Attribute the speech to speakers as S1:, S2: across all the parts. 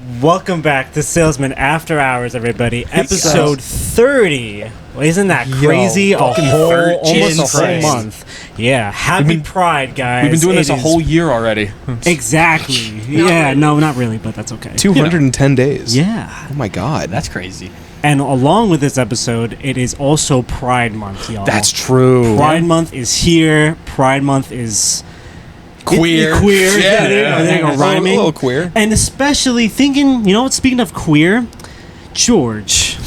S1: Welcome back to Salesmen After Hours, everybody. Episode 30. Well, isn't that crazy? Almost a whole month. Yeah. Happy Pride, guys.
S2: We've been doing this a whole year already.
S1: Exactly. Yeah, no, not really, but that's okay.
S3: 210 days.
S1: Yeah.
S3: Oh my God.
S2: That's crazy.
S1: And along with this episode, it is also Pride Month, y'all.
S3: That's true.
S1: Pride Month is here. Pride Month is...
S3: Queer.
S1: Queer.
S3: Yeah.
S1: Rhyming.
S3: A little queer.
S1: And especially thinking, you know what, speaking of queer, George.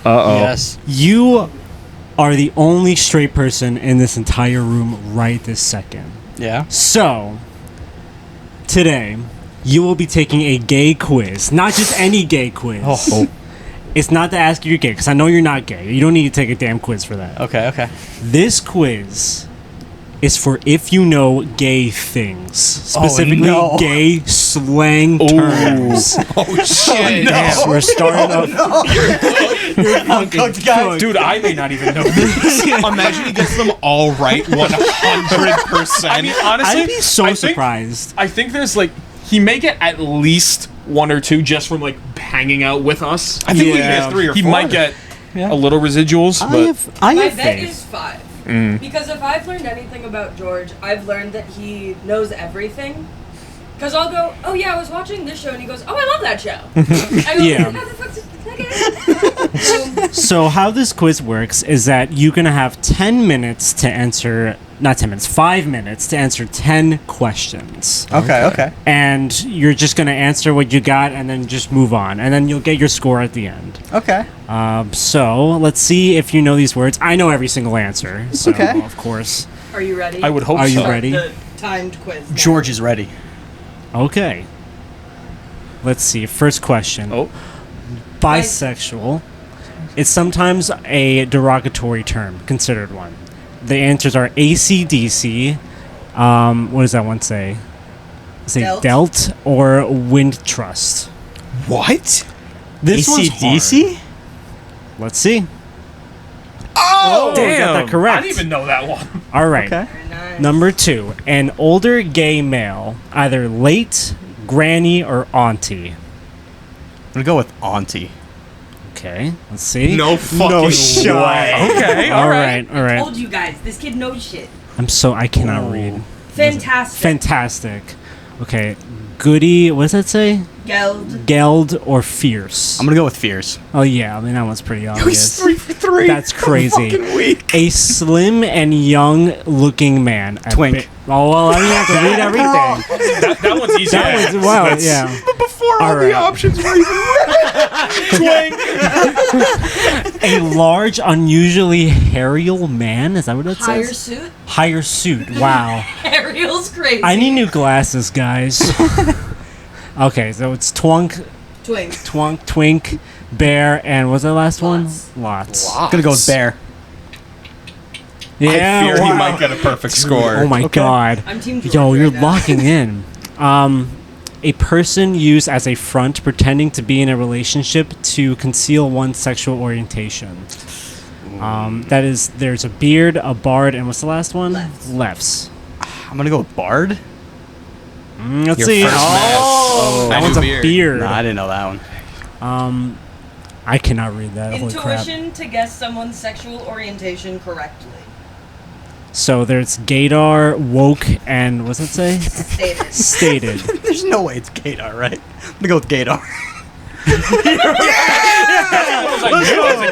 S3: Uh-oh.
S2: Yes.
S1: You are the only straight person in this entire room right this second.
S2: Yeah.
S1: So, today, you will be taking a gay quiz. Not just any gay quiz.
S2: Oh.
S1: It's not to ask you you're gay, because I know you're not gay. You don't need to take a damn quiz for that.
S2: Okay.
S1: This quiz is for if you know gay things. Specifically, gay slang terms.
S3: Oh, shit.
S1: Yes, we're starting off. You're fucking cooked.
S2: Dude, I may not even know this.
S3: Imagine he gets them all right 100%.
S2: I mean, honestly,
S1: I'd be so surprised.
S2: I think there's he may get at least one or two just from hanging out with us.
S3: I think we get 3 or 4.
S2: He might get a little residuals, but
S1: I
S4: My
S1: have
S4: bet
S1: faith.
S4: is 5. Because if I've learned anything about George, I've learned that he knows everything. Because I'll go, oh yeah, I was watching this show, and he goes, oh, I love that show. I go,
S1: Yeah.
S4: how the fuck's okay.
S1: So how this quiz works is that you're going to have 10 minutes to answer, not 10 minutes, 5 minutes to answer 10 questions.
S2: okay.
S1: And you're just going to answer what you got and then just move on. And then you'll get your score at the end.
S2: Okay.
S1: So let's see if you know these words. I know every single answer. So, of course.
S4: Are you ready?
S2: I would hope
S1: Are you
S2: so.
S1: ready?
S4: The timed quiz. now.
S5: George is ready.
S1: Okay. Let's see. First question.
S2: Oh.
S1: Bisexual. It's sometimes a derogatory term, considered one. The answers are AC/DC. What does that one say? Say Delt or Wind Trust.
S3: What?
S1: This one's
S5: AC/DC?
S1: hard. Let's see.
S3: Oh,
S1: You got that correct.
S2: I didn't even know that one.
S1: All right.
S5: Okay.
S4: Very nice.
S1: Number 2. An older gay male, either late, granny, or auntie.
S5: I'm gonna go with auntie.
S1: Okay. Let's see.
S3: No fucking
S1: shot.
S3: way.
S2: Okay,
S1: All right.
S4: Told you guys, this kid knows shit.
S1: I cannot read.
S4: Fantastic.
S1: Fantastic. Okay. Goody, what does that say? Geld or fierce?
S5: I'm gonna go with fierce.
S1: Oh yeah, I mean that one's pretty
S3: He's
S1: obvious.
S3: 3 for 3.
S1: That's crazy.
S3: Fucking weak.
S1: A slim and young looking man.
S5: Twink.
S1: Oh well, I didn't have to read everything.
S2: That one's easy.
S1: That was wow, yeah.
S3: But before all
S1: All right.
S3: the options were even
S1: A large, unusually aerial man. Is that what it
S4: Higher
S1: says?
S4: suit.
S1: Higher suit. Wow.
S4: Ariel's crazy.
S1: I need new glasses, guys. Okay, so it's twink, bear, and what's the last one? Lots.
S5: I'm gonna go with bear.
S1: Yeah.
S3: I fear he
S1: wow.
S3: might get a perfect score.
S1: Oh my god.
S4: I'm Team George
S1: Yo, you're
S4: right now.
S1: locking in. A person used as a front pretending to be in a relationship to conceal one's sexual orientation. That is, there's a beard, a bard, and what's the last one? Lefts.
S5: I'm gonna go with bard.
S1: Let's
S3: Your
S1: see.
S3: first
S1: Oh,
S3: match.
S1: that
S3: I
S1: one's
S3: do
S1: a
S3: beard.
S1: beard.
S5: Nah, I didn't know that one.
S1: I cannot read that. Holy crap.
S4: Intuition to guess someone's sexual orientation correctly.
S1: So there's Gaydar, woke, and what's it say?
S4: Stated.
S1: Stated.
S5: There's no way it's Gaydar, right? I'm gonna go with Gaydar.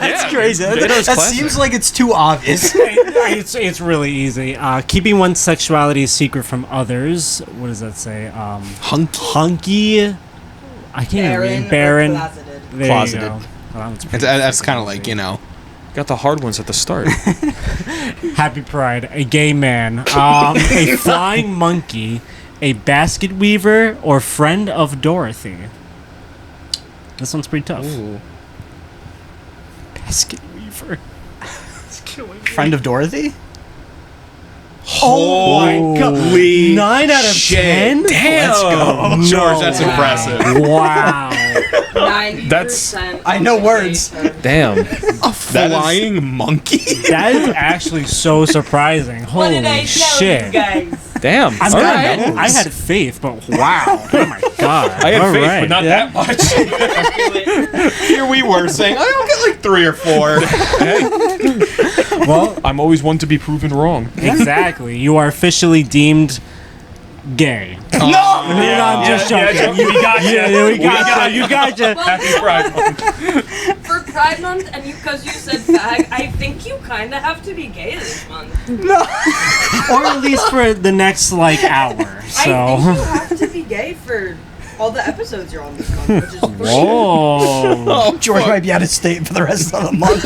S2: That's
S5: Crazy. That seems like it's too obvious.
S1: It's really easy. Keeping one's sexuality a secret from others. What does that say? Hunky. I can't even read. Barren.
S4: Closeted.
S1: There
S5: Closeted.
S1: you go. Oh, that one's pretty
S3: That's kind of
S1: easy.
S3: like, you know.
S2: Got the hard ones at the start.
S1: Happy Pride. A gay man. A flying monkey. A basket weaver or friend of Dorothy. This one's pretty tough.
S2: Ooh.
S1: Basket weaver. It's killing me.
S5: Friend of Dorothy?
S1: Oh my god. 9 out of 10?
S3: Damn.
S5: Let's go.
S3: George, that's impressive.
S1: Wow.
S4: 90%.
S5: I know words.
S2: Damn.
S3: A flying monkey?
S1: That is actually so surprising.
S4: What did I
S1: Holy
S4: tell
S1: shit.
S4: you guys?
S2: Damn.
S1: I,
S2: All
S1: mean,
S2: right.
S1: I had faith, but wow. Oh my god.
S2: I had
S1: All
S2: faith,
S1: right.
S2: but not that much.
S3: Here we were saying, I'll get like 3 or 4.
S1: Well,
S2: I'm always one to be proven wrong.
S1: exactly. You are officially deemed gay.
S5: No!
S1: No, I'm just joking.
S2: We got you.
S1: Yeah, we got you. You got you.
S2: Happy Pride Month.
S4: For Pride Month, and because you said fag, I think you kind of have to be gay this month.
S1: Or at least for the next like hour.
S4: I think
S1: So.
S4: you have to be gay for all the episodes you're on this month, which is 3.
S1: Whoa.
S5: George might be out of state for the rest of the month.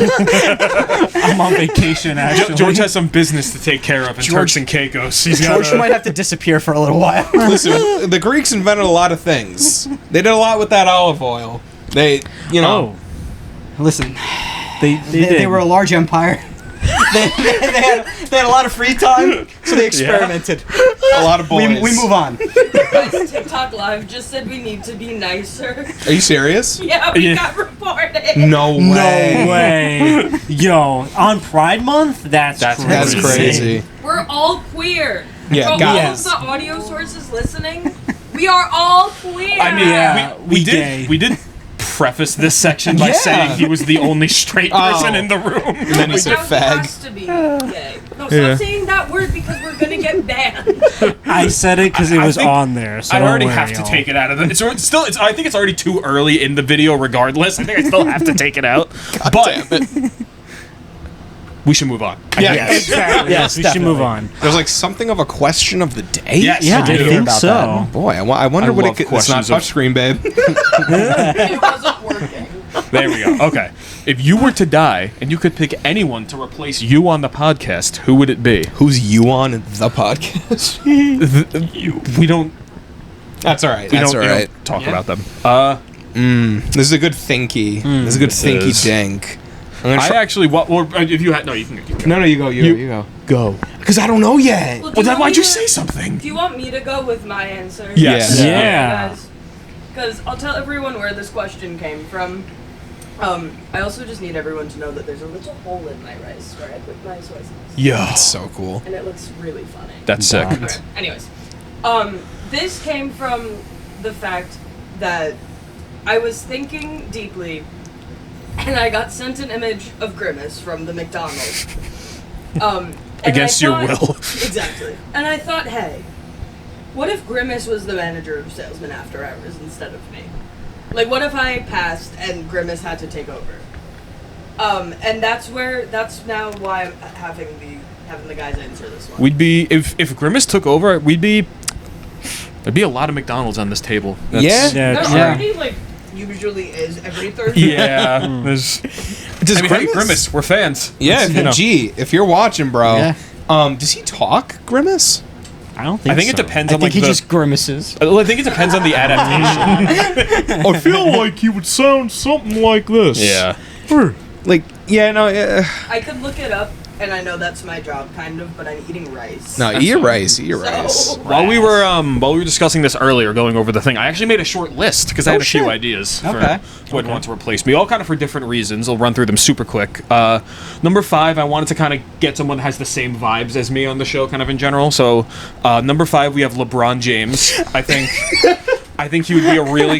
S1: I'm on vacation actually.
S2: George has some business to take care of in Turks and Caicos. He's got
S5: George might have to disappear for a little while.
S3: Listen, the Greeks invented a lot of things. They did a lot with that olive oil. They, you know.
S5: Listen,
S1: They
S5: they were a large empire. they had a lot of free time, so they experimented.
S3: A lot of boys.
S5: We move on.
S4: Guys, TikTok Live just said we need to be nicer.
S3: Are you serious?
S4: Yeah, we
S2: Yeah.
S4: got reported.
S3: No way.
S1: No way. Yo, on Pride Month? That's crazy.
S3: That's crazy.
S4: We're all queer.
S3: Yeah,
S4: For all
S3: guys.
S4: of the audio sources listening, we are all queer.
S2: I mean,
S1: Yeah,
S2: we
S1: gay.
S2: did preface this section by
S3: Yeah.
S2: saying he was the only straight person
S3: Oh.
S2: in the room.
S3: And then he said
S4: Now he
S3: fag.
S4: has to be gay. No, stop saying that word because we're gonna get banned.
S1: I said it because it
S2: I
S1: was
S2: think
S1: on there. So
S2: I
S1: don't
S2: already
S1: worry,
S2: have to
S1: y'all.
S2: take it out of the. It's still. I think it's already too early in the video. Regardless, I think I still have to take it out. But we should move on.
S3: Yeah.
S1: Yes, exactly. Yes, we should
S5: definitely.
S1: move on.
S3: There's like something of a question of the day.
S2: Yes.
S1: Yeah, I
S5: did hear
S1: think
S5: about
S1: so.
S5: that.
S3: Boy, I wonder
S2: I
S3: what
S2: love
S3: it could. It's not
S2: questions of-
S3: touchscreen, babe.
S4: It wasn't working.
S2: There we go. Okay. If you were to die and you could pick anyone to replace you on the podcast, who would it be?
S3: Who's you on the podcast?
S2: We don't.
S3: That's all right.
S2: We
S3: That's
S2: don't,
S3: all
S2: we
S3: right.
S2: don't talk
S5: Yeah.
S2: about them.
S3: This is a good thinky. This is a good
S2: This
S3: thinky
S2: is.
S3: dink. I'm gonna
S2: I
S3: try-
S2: actually. What? Or if you had no, you can. You can.
S3: no, you go. You go. Go. Because I don't know yet.
S4: Well, do
S2: Well, then
S4: want
S2: why'd
S4: me
S2: you
S4: to-
S2: say something?
S4: Do you want me to go with my answer?
S2: Yes.
S1: Yeah.
S4: Because I'll tell everyone where this question came from. I also just need everyone to know that there's a little hole in my rice where I put my soy sauce.
S2: Yo.
S3: That's so cool.
S4: And it looks really funny.
S2: That's sick.
S4: Okay, anyways, this came from the fact that I was thinking deeply, and I got sent an image of Grimace from the McDonald's. And
S2: Against
S4: I
S2: your
S4: thought-
S2: will.
S4: Exactly. And I thought, hey, what if Grimace was the manager of Salesmen After Hours instead of me? Like, what if I passed and Grimace had to take over? And that's now why I'm having the guys answer this one.
S2: We'd be if Grimace took over. There'd be a lot of McDonald's on this table.
S3: Yeah?
S1: Yeah,
S4: There
S1: yeah.
S4: already, like, usually is every Thursday.
S2: Yeah. There's.
S3: Does
S2: I mean, hey, Grimace, we're fans.
S3: Yeah,
S2: Let's, you know.
S3: if you're watching, bro.
S5: Yeah.
S3: Does he talk, Grimace?
S1: I don't think
S2: I think
S1: so.
S2: it depends
S5: I
S2: on
S5: think
S2: like
S5: he
S2: the.
S5: just grimaces.
S2: I think it depends on the adaptation.
S3: I feel like he would sound something like this.
S2: Yeah.
S3: Like, yeah, no,
S4: I could look it up, and I know that's my job, kind of, but I'm eating rice.
S3: no, eat your rice, eat your rice.
S4: So,
S2: While we were discussing this earlier, going over the thing, I actually made a short list because I had a few ideas for
S5: Okay.
S2: who I'd want to replace me, all kind of for different reasons. I'll run through them super quick. Number 5, I wanted to kind of get someone that has the same vibes as me on the show, kind of in general. So, number 5, we have LeBron James. I think he would be a really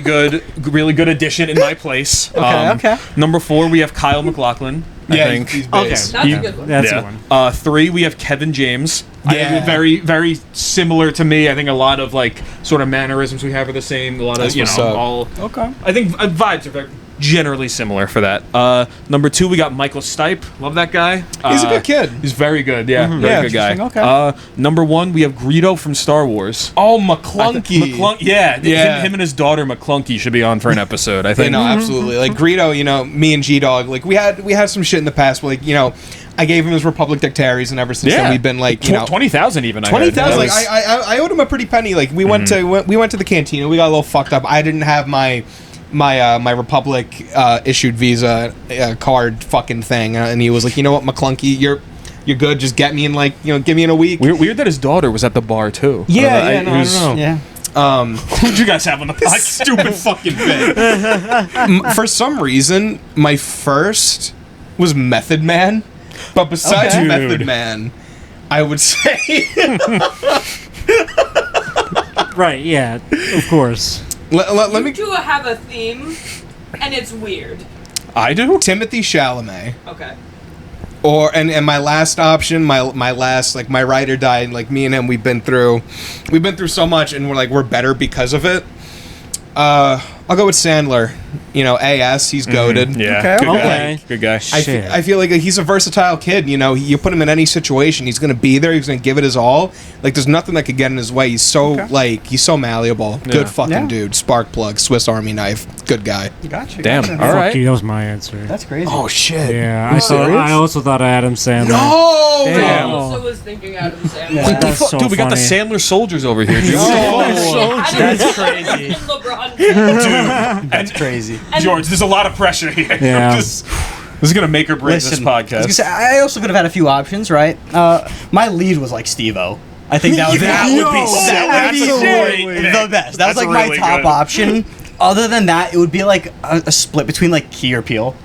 S2: good addition in my place.
S5: Okay.
S2: Number 4, we have Kyle MacLachlan. I think.
S3: he's
S1: Okay.
S3: base.
S4: That's a good one.
S1: That's
S2: Yeah.
S1: a one.
S2: 3, we have Kevin James. I
S3: Yeah.
S2: think very, very similar to me. I think a lot of like sort of mannerisms we have are the same. A lot
S3: That's
S2: of
S3: what's up.
S2: all.
S5: Okay.
S2: I think vibes are very generally similar for that. Number 2, we got Michael Stipe. Love that guy.
S3: He's a good kid.
S2: He's very good. Yeah, very
S5: Yeah,
S2: good guy.
S5: interesting, okay.
S2: Number 1, we have Greedo from Star Wars.
S3: Oh, McClunky.
S2: Yeah.
S3: Yeah.
S2: Him and his daughter McClunky should be on for an episode. I
S3: You
S2: think.
S3: know, absolutely. Like Greedo, me and G-Dog, like we had some shit in the past, but like, I gave him his Republic Dictaries, and ever since then we've been like,
S2: 20,000 even.
S3: 20,000. Like
S2: I
S3: I owed him a pretty penny. Like we went to the cantina. We got a little fucked up. I didn't have my Republic issued Visa card fucking thing, and he was like, you know what, McClunky, you're good. Just get me in give me in a week.
S2: Weird that his daughter was at the bar too.
S3: I don't know.
S5: Yeah.
S2: Who'd you guys have on the podcast?
S3: Stupid fucking bit. For some reason, my first was Method Man, but besides
S5: Okay.
S3: Method Man, I would say
S1: Right, yeah, of course.
S3: Let
S4: You
S3: me.
S4: two have a theme, and it's weird.
S2: I do.
S3: Timothy Chalamet.
S4: Okay.
S3: And my last option, my last, like, my ride or die, like, me and him, we've been through so much, and we're better because of it. I'll go with Sandler. You know, AS, he's goated.
S2: Yeah.
S5: Okay,
S2: Good
S1: okay.
S2: guy. Good guy.
S1: Shit.
S3: I feel like he's a versatile kid. You know, you put him in any situation, he's gonna be there. He's gonna give it his all. Like, there's nothing that could get in his way. He's so he's so malleable.
S2: Yeah.
S3: Good fucking
S5: Yeah.
S3: dude. Spark plug, Swiss Army knife. Good guy.
S5: Gotcha.
S2: Damn,
S5: Gotcha.
S2: all
S1: Fuck
S2: right.
S1: you, that was my answer.
S5: That's crazy.
S3: Oh shit.
S1: Yeah,
S3: You
S1: I thought.
S3: serious?
S1: I also thought of Adam Sandler.
S3: No.
S2: Damn.
S4: I also was thinking Adam Sandler.
S5: Yeah.
S1: That's so
S2: Dude, we got the
S1: funny.
S2: Sandler soldiers over here, dude.
S5: That's crazy.
S4: LeBron James.
S5: That's crazy.
S2: George, there's a lot of pressure here.
S1: Yeah.
S2: this is gonna make or break this
S5: Listen, I was
S2: podcast.
S5: gonna say, I also could have had a few options, right? My lead was like Steve-O. I think that would
S2: That
S5: be,
S2: would be so- that's a great pick.
S5: the best. That was
S2: That's
S5: like my
S2: really
S5: top
S2: good.
S5: option. Other than that, it would be like a split between like Key or Peele.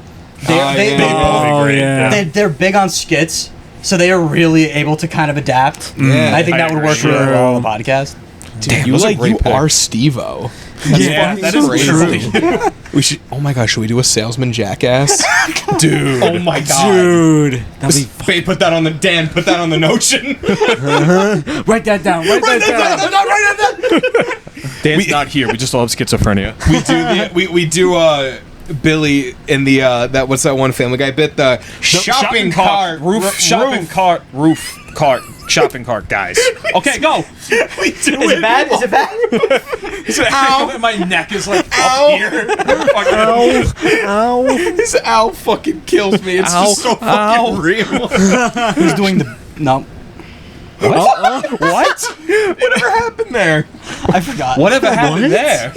S5: They
S3: yeah.
S2: They both
S1: Oh,
S2: be great.
S1: yeah.
S5: they're big on skits, so they are really able to kind of adapt.
S3: Yeah.
S5: And I think
S2: I
S5: that would
S2: agree.
S5: work really well on the podcast.
S3: Damn,
S2: you
S3: you
S2: like-
S3: like
S2: you
S3: are Steve-O.
S2: Yeah, that is true.
S3: We should. Oh my gosh, should we do a salesman jackass? Dude. Oh my god.
S1: Dude, that'd be
S3: Wait, put that on the Dan. Put that on the notion.
S1: write that down. Write that down.
S2: Dan's not here. We just all have schizophrenia.
S3: we do Billy in the that what's that one Family Guy bit, the shopping cart
S2: roof cart shopping cart guys. Okay, go.
S3: We do
S5: Is it bad? Is it bad?
S3: Ow.
S2: My neck is like
S3: Ow.
S2: up here.
S1: Ow.
S3: This ow fucking kills me. It's just so fucking real.
S5: Who's doing the no?
S3: What? Whatever happened there?
S5: I forgot.
S2: Whatever happened there?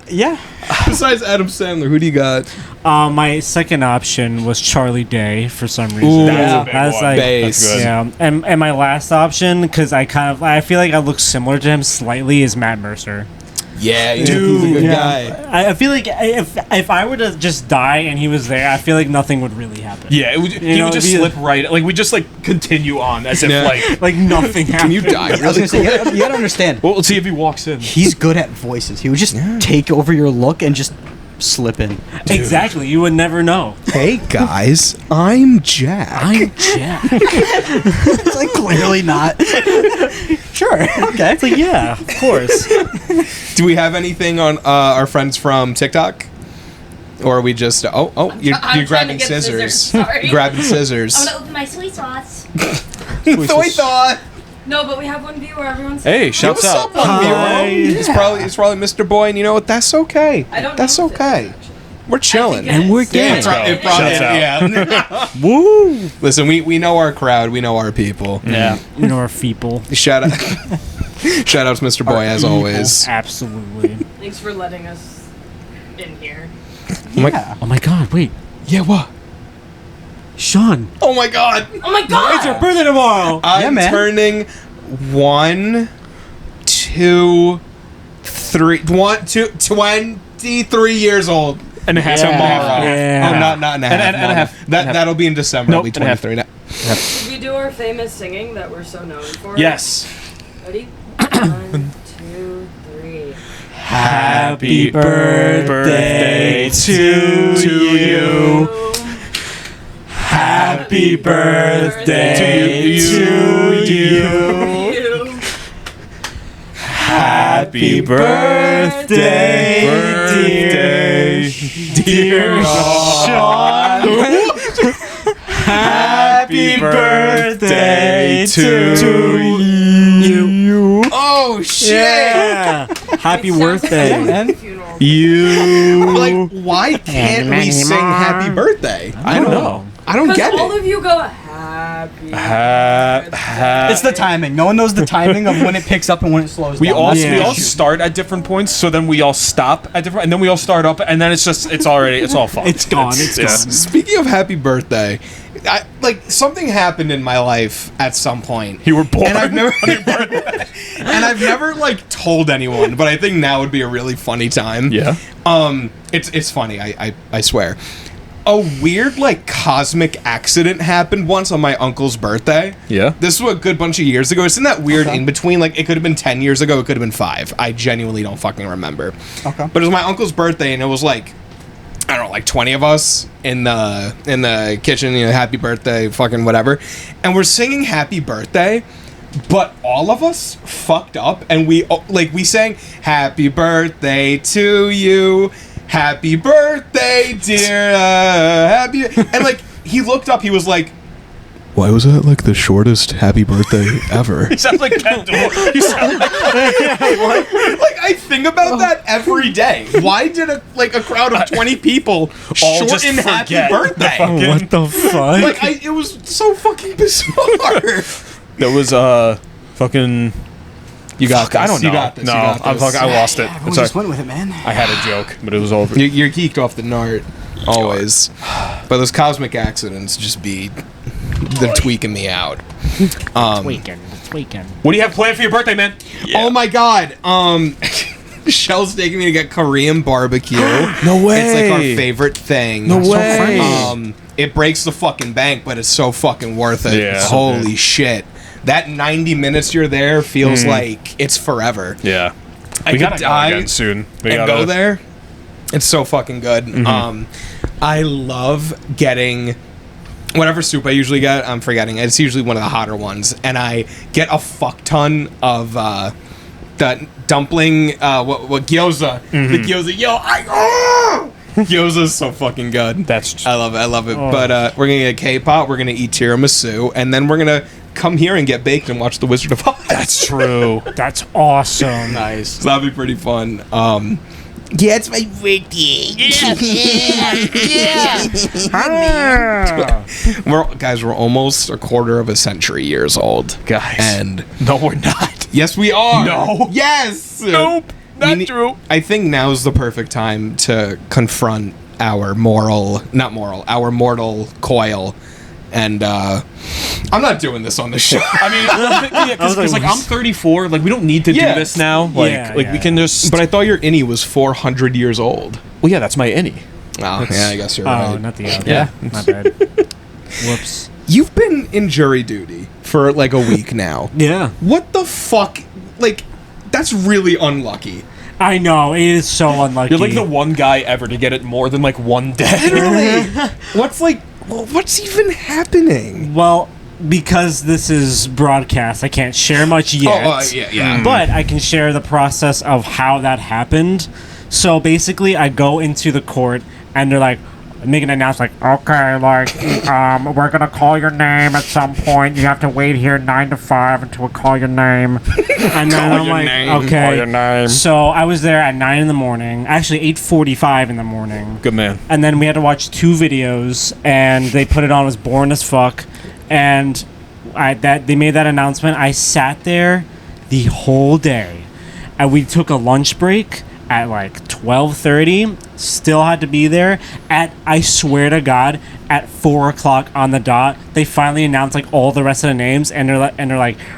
S5: Yeah.
S3: Besides Adam Sandler, who do you got?
S1: My second option was Charlie Day for some reason.
S2: That's a big
S1: That's
S2: one.
S1: like,
S3: Base.
S2: That's good.
S1: yeah. And my last option, because I feel like I look similar to him slightly, is Matt Mercer.
S3: Yeah, he's a good guy.
S1: I feel like if I were to just die and he was there, I feel like nothing would really happen.
S2: Yeah, he
S1: know,
S2: would just
S1: it'd be-
S2: slip right. Like we just like continue on as if
S3: Yeah.
S2: like.
S1: Nothing
S3: Can
S1: happened.
S3: you die?
S5: I was gonna say you gotta understand.
S2: Well, let's see if he walks in.
S5: He's good at voices. He would just take over your look and just slip in.
S1: Exactly. You would never know.
S3: Hey guys, I'm Jack.
S1: I'm Jack.
S5: It's like clearly not. Sure. Okay.
S1: It's like, yeah, of course.
S3: Do we have anything on our friends from TikTok? Or are we just you're
S4: I'm
S3: you're
S4: trying
S3: grabbing
S4: to get
S3: scissors.
S4: Sorry.
S3: Grabbing scissors.
S6: I'm gonna open my sweet sauce.
S3: Soy thought.
S4: No, but we have one viewer. Everyone's.
S2: Hey, shouts
S3: What's
S2: out.
S3: up, one
S1: Hi.
S3: viewer? It's probably Mr. Boy, and you know what? That's okay.
S4: I don't.
S3: That's
S4: know if it
S3: okay.
S4: is, actually.
S3: We're chilling.
S4: And
S1: we're
S3: Yeah,
S1: gay.
S3: it probably,
S2: Shouts out.
S3: yeah.
S1: Woo.
S3: Listen, we know our crowd. We know our people.
S2: Yeah.
S1: You know our people.
S3: Shout out, shout out to Mr. Boy as always.
S1: Absolutely.
S4: Thanks for letting us in here.
S5: Yeah.
S1: Oh my God! Wait,
S3: Yeah, what?
S1: Sean.
S3: Oh my God!
S4: Oh my god!
S1: It's your birthday tomorrow.
S3: I'm
S5: man.
S3: turning 1, 2, 3, 1, 2, 23 years old.
S2: And a half.
S3: Tomorrow.
S1: Yeah.
S3: Oh, not in a half.
S2: And a
S3: no, no.
S2: half.
S3: That'll be in December.
S2: Nope,
S3: I'll be
S2: and a half.
S3: 23 now.
S4: Should we do our famous singing that we're so known for?
S2: Yes.
S4: Ready? 1, 2, 3.
S1: Happy birthday to you. Happy birthday to you.
S4: You.
S1: Happy birthday, dear Sean. Happy birthday to you.
S3: Oh shit!
S1: Yeah. Happy
S4: It sounds
S1: birthday.
S4: like
S5: man.
S4: a funeral.
S3: I'm like, why can't we sing Happy Birthday?
S1: I don't know.
S3: I don't
S4: Because
S3: get
S4: all
S3: it.
S4: of you go happy. birthday."
S5: It's the timing. No one knows the timing of when it picks up and when it slows
S2: We
S5: down.
S2: all
S5: That's
S2: we
S5: the
S2: all
S5: issue.
S2: start at different points, so then we all stop at different, and then we all start up, and then it's all fucked.
S1: It's gone. It's
S2: yeah.
S1: gone.
S3: Speaking of Happy Birthday, something happened in my life at some point.
S2: You were born.
S3: And I've never, and I've never like told anyone, but I think now would be a really funny time.
S2: Yeah.
S3: It's funny. I swear. a weird like cosmic accident happened once on my uncle's birthday.
S2: Yeah.
S3: This was a good bunch of years ago. It's in that weird in between. Like it could have been 10 years ago. It could have been 5. I genuinely don't fucking remember.
S5: Okay.
S3: But it was my uncle's birthday, and it was like, I don't know, like 20 of us in the kitchen. You know, happy birthday, fucking whatever. And we're singing happy birthday. But all of us fucked up, and we sang happy birthday to you, happy birthday, dear, happy, and like he looked up, he was like, why was that like the shortest happy birthday ever?
S2: He sounds like Kendall. You sound like
S3: Like I think about that every day. Why did a crowd of 20 people
S2: all just
S3: shorten happy
S2: forget
S3: birthday?
S1: What the fuck?
S3: Like it was so fucking bizarre.
S2: That was fucking.
S3: You got this.
S2: I don't know.
S3: You got this.
S2: No,
S3: you got
S2: I'm
S3: this.
S2: fucking. I lost it.
S5: Everyone
S2: It's all
S5: just went with it, man.
S2: I had a joke, but it was over.
S3: You're geeked off the nart, always. But those cosmic accidents just they're tweaking me out.
S1: Tweaking.
S2: What do you have planned for your birthday, man?
S3: Oh my god. Shell's taking me to get Korean barbecue.
S2: No way.
S3: It's like our favorite thing.
S2: No way.
S3: It breaks the fucking bank, but it's so fucking worth it.
S2: Yeah.
S3: Holy shit. That 90 minutes you're there feels like it's forever.
S2: Yeah.
S3: I
S2: We
S3: could
S2: gotta go
S3: die
S2: again soon. We
S3: and
S2: gotta
S3: go there. It's so fucking good. I love getting whatever soup I usually get. I'm forgetting. It's usually one of the hotter ones, and I get a fuck ton of the dumpling. What gyoza? The gyoza. Gyoza is so fucking good. I love it. But we're gonna get K-pop. We're gonna eat tiramisu, and then we're gonna come here and get baked and watch The Wizard of Oz.
S2: That's true.
S1: That's awesome.
S3: Nice. So that'll be pretty fun. Yeah, it's my birthday. We're almost a quarter of a century years old,
S2: Guys.
S3: And
S2: No, we're not.
S3: yes, we are.
S2: No.
S3: Yes.
S2: Nope. Not true.
S3: I think now's the perfect time to confront our mortal coil. And I'm not doing this on the show.
S2: I mean, because like I'm 34. Like we don't need to do
S3: Yeah.
S2: this now. Like we can just.
S3: But I thought your innie was 400 years old.
S2: well, yeah, that's my innie.
S3: Oh, yeah, I guess you're
S1: Oh,
S3: right.
S1: not the other.
S2: Yeah.
S1: My bad. Whoops.
S3: You've been in jury duty for like a week now.
S1: Yeah.
S3: What the fuck? Like, that's really unlucky.
S1: I know, it is so unlucky.
S2: You're like the one guy ever to get it more than like one day.
S3: Literally. What's even happening?
S1: Well, because this is broadcast, I can't share much yet.
S3: yeah.
S1: But I can share the process of how that happened. So basically, I go into the court, and they're like, make an announcement like, okay, like, we're gonna call your name at some point. You have to wait here 9 to 5 until we call your name. And then I'm like, okay.
S2: Call your name.
S1: So I was there at 9 in the morning, actually 8:45 in the morning.
S2: Good man.
S1: And then we had to watch 2 videos, and they put it on as boring as fuck. And they made that announcement. I sat there the whole day, and we took a lunch break at like 12:30. Still had to be there at, I swear to God, at 4 o'clock on the dot. They finally announced like all the rest of the names, and they're like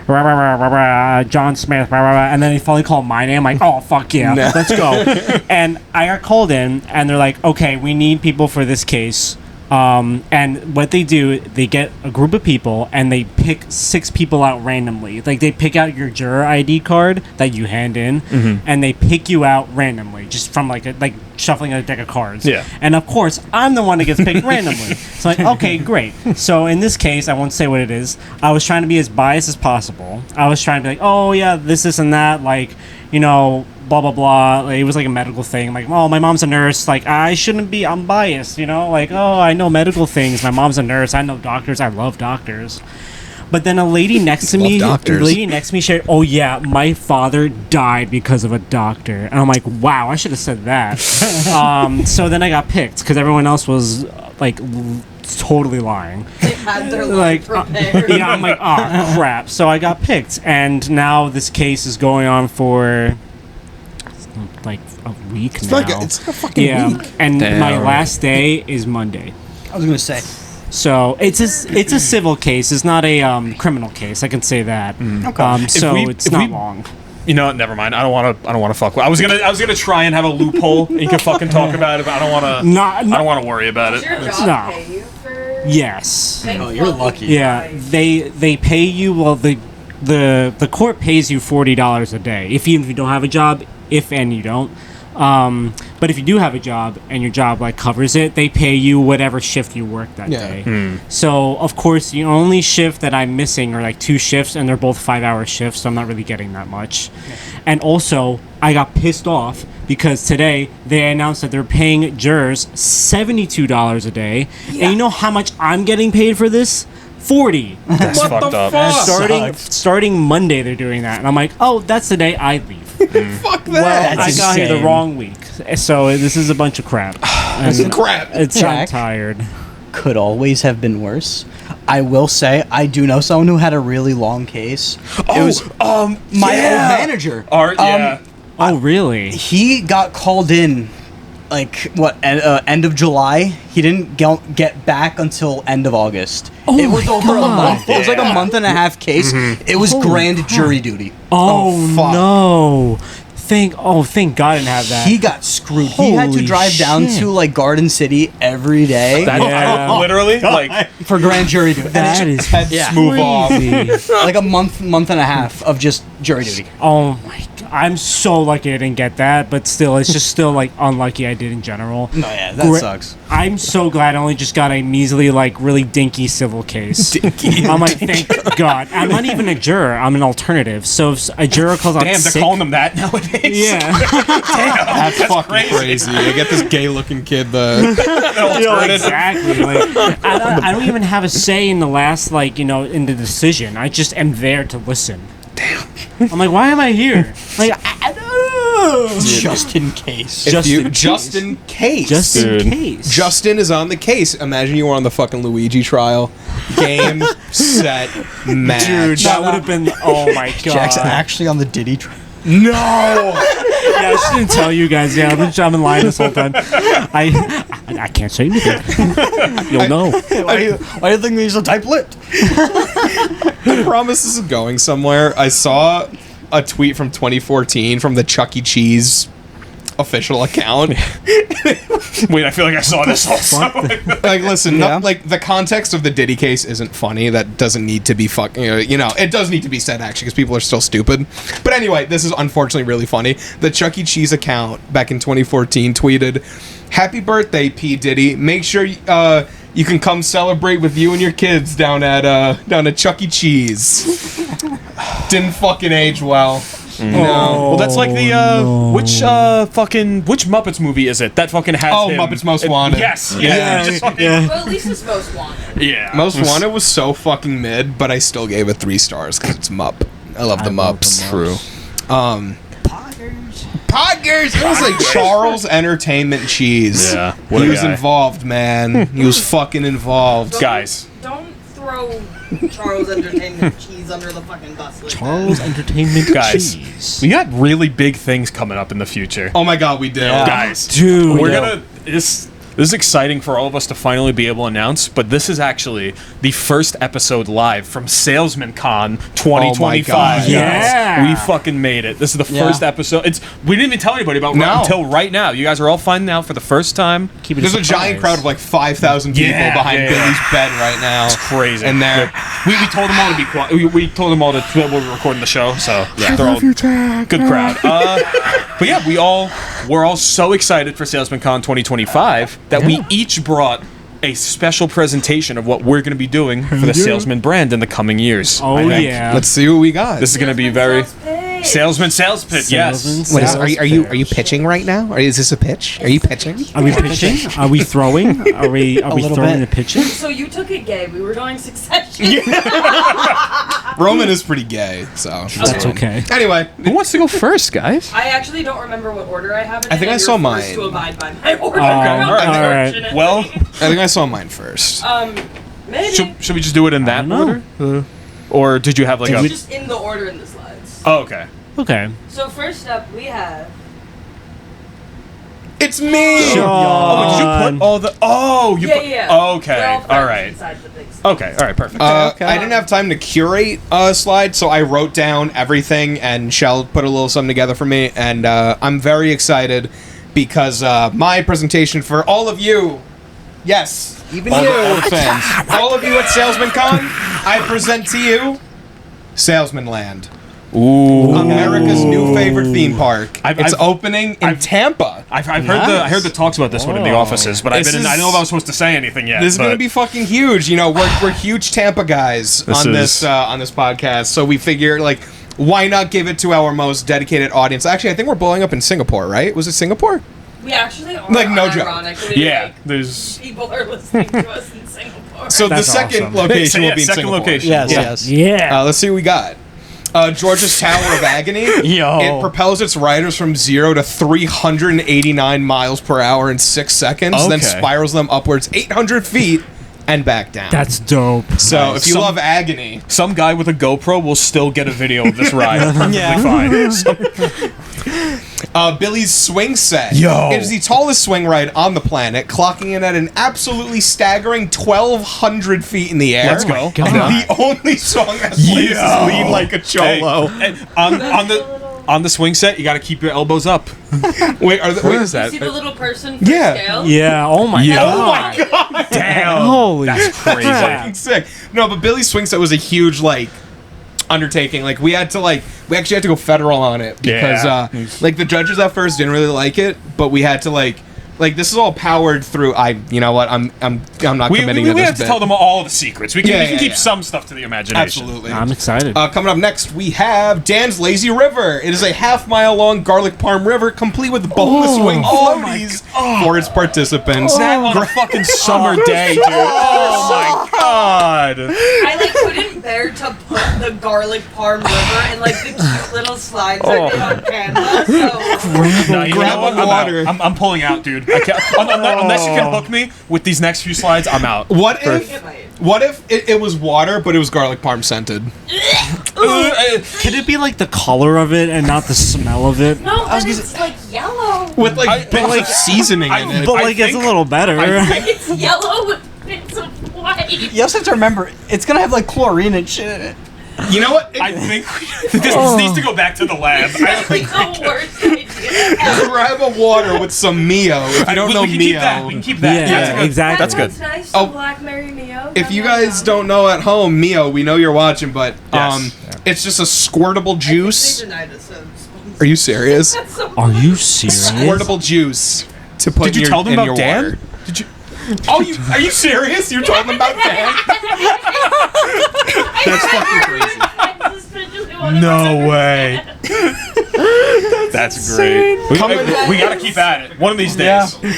S1: rah, rah, rah, rah, rah, John Smith, rah, rah, rah, and then they finally called my name. Like, oh fuck yeah, let's go. And I got called in, and they're like, okay, we need people for this case. And what they do, they get a group of people and they pick 6 people out randomly. Like they pick out your juror ID card that you hand in, and they pick you out randomly, just from like shuffling a deck of cards.
S2: Yeah.
S1: And of course, I'm the one that gets picked randomly. So like, okay, great. So in this case, I won't say what it is. I was trying to be as biased as possible. I was trying to be like, oh yeah, this and that, like, you know, blah blah blah. Like, it was like a medical thing. Like, oh, my mom's a nurse. Like, I shouldn't be. I'm biased. You know, like, oh, I know medical things. My mom's a nurse. I know doctors. I love doctors. But then a lady next to me, shared, oh yeah, my father died because of a doctor. And I'm like, wow, I should have said that. So then I got picked because everyone else was like totally lying.
S4: They had their
S1: Like,
S4: prepared.
S1: yeah, I'm like, oh crap. So I got picked, and now this case is going on for like a week now.
S3: It's like a fucking week.
S1: And
S2: Damn.
S1: my last day is Monday.
S5: I was gonna say.
S1: So it's a civil case. It's not a criminal case. I can say that.
S5: Okay.
S1: So
S2: If
S1: it's
S2: if
S1: not
S2: we-
S1: long.
S2: You know what? Never mind. I don't want to fuck with. I was gonna try and have a loophole. And you can fucking talk about it, but I don't want to. I don't want to worry about
S4: Does
S2: it.
S4: your job
S1: No.
S4: pay you for?
S1: Yes.
S4: Thank
S5: Oh, you're
S4: fucking
S5: lucky.
S1: Yeah,
S4: Christ.
S1: they pay you. Well, the court pays you $40 a day if you don't have a job, if and you don't. But if you do have a job and your job like covers it, they pay you whatever shift you work that
S3: Yeah.
S1: day. So of course the only shift that I'm missing are like 2 shifts, and they're both 5-hour shifts, so I'm not really getting that much. And also I got pissed off because today they announced that they're paying jurors $72 a day, and you know how much I'm getting paid for this? 40.
S2: That's
S3: What
S2: fucked
S3: the
S2: up.
S3: fuck?
S1: Starting Monday they're doing that, and I'm like, oh, that's the day I leave.
S3: Fuck that.
S1: Well, I got here the
S5: insane.
S1: wrong week, so this is a bunch of crap. And
S3: crap.
S1: I'm
S5: Jack.
S1: tired.
S5: Could always have been worse. I will say, I do know someone who had a really long case. It was my old manager.
S2: Art, yeah.
S1: Oh, really?
S5: He got called in, like, end of July. He didn't get back until end of August.
S1: Oh
S5: it was
S1: my
S5: over a
S1: God.
S5: month. It was like a month and a half case. It was grand jury duty.
S1: Oh,
S3: fuck.
S1: no! Thank God I didn't have that.
S5: He got screwed. He had to
S1: Holy
S5: drive down
S1: shit.
S5: to like Garden City every day
S2: That,
S1: Yeah.
S2: literally, like,
S5: for grand jury duty.
S1: that is
S5: Yeah.
S3: Move off.
S1: crazy.
S5: Like a month and a half of just jury duty.
S1: Oh my God! I'm so lucky I didn't get that, but still, it's just still like unlucky I did in general.
S5: No, yeah, that
S1: Gra-
S5: sucks.
S1: I'm so glad I only just got a measly, like, really dinky civil case.
S3: Dinky.
S1: I'm like, thank God. I'm not even a juror. I'm an alternative. So if a juror calls out
S2: damn, they're
S1: sick,
S2: calling them that nowadays.
S1: yeah.
S3: That's fucking crazy. I get this gay-looking kid.
S1: Exactly. Like, I don't even have a say in the last, like, in the decision. I just am there to listen. Damn. I'm like, why am I here? Like, I don't know.
S5: Just in case.
S1: Just in
S3: Just in case.
S1: Just
S2: Dude.
S1: in case.
S3: Justin is on the case. Imagine you were on the fucking Luigi trial. Game, set, match.
S1: Dude, that would have been. Oh my God.
S5: Jack's actually on the Diddy trial.
S3: No.
S1: Yeah, I shouldn't tell you guys. Yeah, I've been lying this whole time. I can't say anything. You'll know.
S5: Why do you think these are tight-lipped?
S3: I promise this is going somewhere. I saw a tweet from 2014 from the Chuck E. Cheese official account.
S2: Wait, I feel like I saw this also.
S3: Like, listen,
S5: Yeah.
S3: like the context of the Diddy case isn't funny. That doesn't need to be fucking. It does need to be said actually because people are still stupid. But anyway, this is unfortunately really funny. The Chuck E. Cheese account back in 2014 tweeted, "Happy birthday, P Diddy. Make sure you can come celebrate with you and your kids down at Chuck E. Cheese." Didn't fucking age well. No.
S2: Well, that's like the which Muppets movie is it? That fucking has him.
S3: Muppets Most Wanted.
S2: Yes.
S3: Yeah.
S2: Just fucking-
S4: Well, at least it's most wanted.
S2: yeah.
S3: Most Wanted was so fucking mid, but I still gave it 3 stars because it's Mupp. I love the Mupps.
S2: True.
S3: Poggers. It was like Charles Entertainment Cheese.
S2: Yeah. What
S3: He
S2: a
S3: was
S2: guy.
S3: involved, man. He was fucking involved.
S2: Guys.
S4: Don't throw Charles Entertainment Cheese under the fucking bus like
S1: Charles Entertainment
S2: Guys.
S1: Cheese.
S2: We got really big things coming up in the future.
S3: Oh my god, we did.
S2: Guys.
S1: Dude.
S2: We're gonna this is exciting for all of us to finally be able to announce, but this is actually the first episode live from Salesman Con 2025.
S3: Oh my God.
S2: guys.
S1: Yeah.
S2: We fucking made it. This is the
S5: Yeah.
S2: first episode. We didn't even tell anybody about it
S3: No.
S2: until right now. You guys are all finding out for the first time.
S1: Keep it
S3: There's a
S1: surprise.
S3: giant crowd of like 5,000 people
S2: Yeah,
S3: behind
S2: yeah,
S3: Billy's bed right now.
S2: It's crazy.
S3: And they're
S2: we told them all to be quiet. We told them all to we were recording the show, so yeah, they're all good crowd. But yeah, we're all so excited for Salesman Con 2025 that we each brought a special presentation of what we're going to be doing for the Salesman brand in the coming years.
S1: Oh,
S2: I think.
S1: yeah.
S3: let's see what we got.
S2: This is going to be very Salesman sales pitch. Yes.
S1: Salesman
S3: What is,
S1: sales
S3: are you
S1: pitch.
S3: pitching right now? Or is this a pitch? Are you pitching?
S1: Are we pitching? Are we throwing? Are we
S5: little
S1: throwing
S5: bit.
S1: the pitches?
S4: So you took it gay. We were going Succession.
S3: Roman is pretty gay, so
S1: That's okay.
S3: Anyway,
S2: Who wants to go first, guys?
S4: I actually don't remember what order I have it
S3: I think
S4: in,
S3: I
S4: and
S3: saw
S4: you're
S3: mine.
S4: forced to abide by my order.
S1: all right.
S4: unfortunately.
S2: Well,
S3: I think I saw mine first.
S4: Maybe.
S2: should we just do it in that
S1: don't know.
S2: order? Or did you have like
S4: It's
S2: a?
S4: just in the order in the slides.
S2: Oh, okay.
S1: Okay.
S4: So first up, we have
S3: It's me.
S1: Sure.
S2: Oh, wait, did you
S1: done.
S2: You
S4: Yeah,
S2: put,
S4: yeah.
S2: Oh, okay.
S4: We're all
S2: All
S4: friends
S2: right.
S4: inside the big stuff.
S2: Okay. All right. Perfect.
S3: I didn't have time to curate a slide, so I wrote down everything, and Shell put a little something together for me, and I'm very excited because my presentation for all of you, yes, even
S2: All
S3: you,
S2: the fans.
S3: all of you at Salesman Con, I present to you Salesman Land.
S2: Ooh.
S3: America's new favorite theme park. It's opening in Tampa.
S2: I've heard the talks about this one in the offices, but I
S3: This
S2: didn't
S3: is-
S2: know if I was supposed to say anything yet.
S3: This is
S2: but-
S3: gonna be fucking huge. You know, we're huge Tampa guys
S2: This
S3: on
S2: is-
S3: this podcast, so we figure like, why not give it to our most dedicated audience? Actually, I think we're blowing up in Singapore, right? Was it Singapore?
S4: We actually are.
S3: Like, no joke.
S4: Ironically,
S2: Yeah.
S4: like,
S2: There's.
S4: people are listening to us in Singapore.
S3: So
S1: That's
S3: the second
S1: awesome.
S3: location
S2: Yeah,
S3: will be in
S2: second
S3: Singapore.
S2: location.
S5: Yes,
S2: Yeah.
S5: yes.
S1: Yeah.
S3: Let's see what we got. Georgia's Tower of Agony.
S5: Yo.
S3: It propels its riders from 0 to 389 miles per hour in 6 seconds, then
S2: Okay.
S3: spirals them upwards 800 feet and back down.
S1: That's dope.
S3: so if you
S2: Some-
S3: love agony,
S2: Some guy with a GoPro will still get a video of this ride. Perfectly
S5: Yeah.
S2: fine.
S3: Billy's Swing Set.
S2: Yo.
S3: It is the tallest swing ride on the planet, clocking in at an absolutely staggering 1,200 feet in the air.
S2: Let's go.
S1: God.
S3: And the only song that plays is Lean Like a Cholo.
S2: Hey, and on the swing set, you got to keep your elbows up.
S3: Wait, are
S2: What is
S4: you
S2: that?
S4: see the little person for
S3: Yeah.
S4: scale?
S1: Yeah. Oh my
S2: Yeah.
S1: god.
S3: Oh my god!
S2: Damn.
S1: Holy
S2: That's crazy.
S3: Fucking sick. No, but Billy's Swing Set was a huge, like, undertaking. Like, we actually had to go federal on it because,
S2: Yeah.
S3: like, the judges at first didn't really like it, but we had to, like, this is all powered through. You know what? I'm not
S2: We
S3: committing to this
S2: have to
S3: bit.
S2: tell them all the secrets. We can,
S3: Yeah,
S2: we can
S3: yeah,
S2: keep
S3: yeah.
S2: some stuff to the imagination.
S3: Absolutely.
S1: I'm excited.
S3: Coming up next, we have Dan's Lazy River. It is a half-mile-long garlic parm river, complete with boneless wing floaties for its participants.
S2: That on a fucking summer day, dude. Oh my god.
S4: I like couldn't bear to put the garlic parm river and like the cute little slides I did on Canva. So
S2: No, you
S3: Grab
S2: know what?
S3: a
S2: I'm
S3: water.
S2: out. I'm pulling out, dude. I can't, unless you can hook me with these next few slides, I'm out.
S3: What
S4: it
S3: if
S4: might.
S3: it was water, but it was garlic parm scented?
S1: Could it be like the color of it and not the smell of it?
S4: No, but it's like yellow.
S3: With like bits
S2: like
S3: of seasoning in it.
S1: But
S2: I
S1: like it's a
S2: think-
S1: little better.
S4: It's yellow with bits of white.
S5: You also have to remember, it's gonna have like chlorine and shit in it.
S3: You know what?
S2: I think this needs to go back to the lab.
S4: That's like the worst idea ever.
S3: Grab a water with some Mio. If you don't know
S2: we can keep that.
S3: Mio,
S2: We can keep that.
S1: Yeah,
S2: That's good.
S1: exactly.
S2: That's good.
S4: Nice.
S3: Oh.
S4: Blackberry Mio.
S3: if you guys don't know at home, Mio, we know you're watching, but
S2: Yes.
S3: it's just a squirtable juice.
S4: They denied us, so-
S3: Are you serious?
S4: That's so
S1: Are you serious?
S3: Squirtable juice to put
S2: Did you
S3: in your,
S2: tell them
S3: in
S2: about
S3: your
S2: Dan?
S3: water.
S2: Did you?
S3: Oh, are you serious? You're talking about Dan? That's fucking crazy.
S2: No way. That's great. We gotta keep at it. One of these days.
S4: But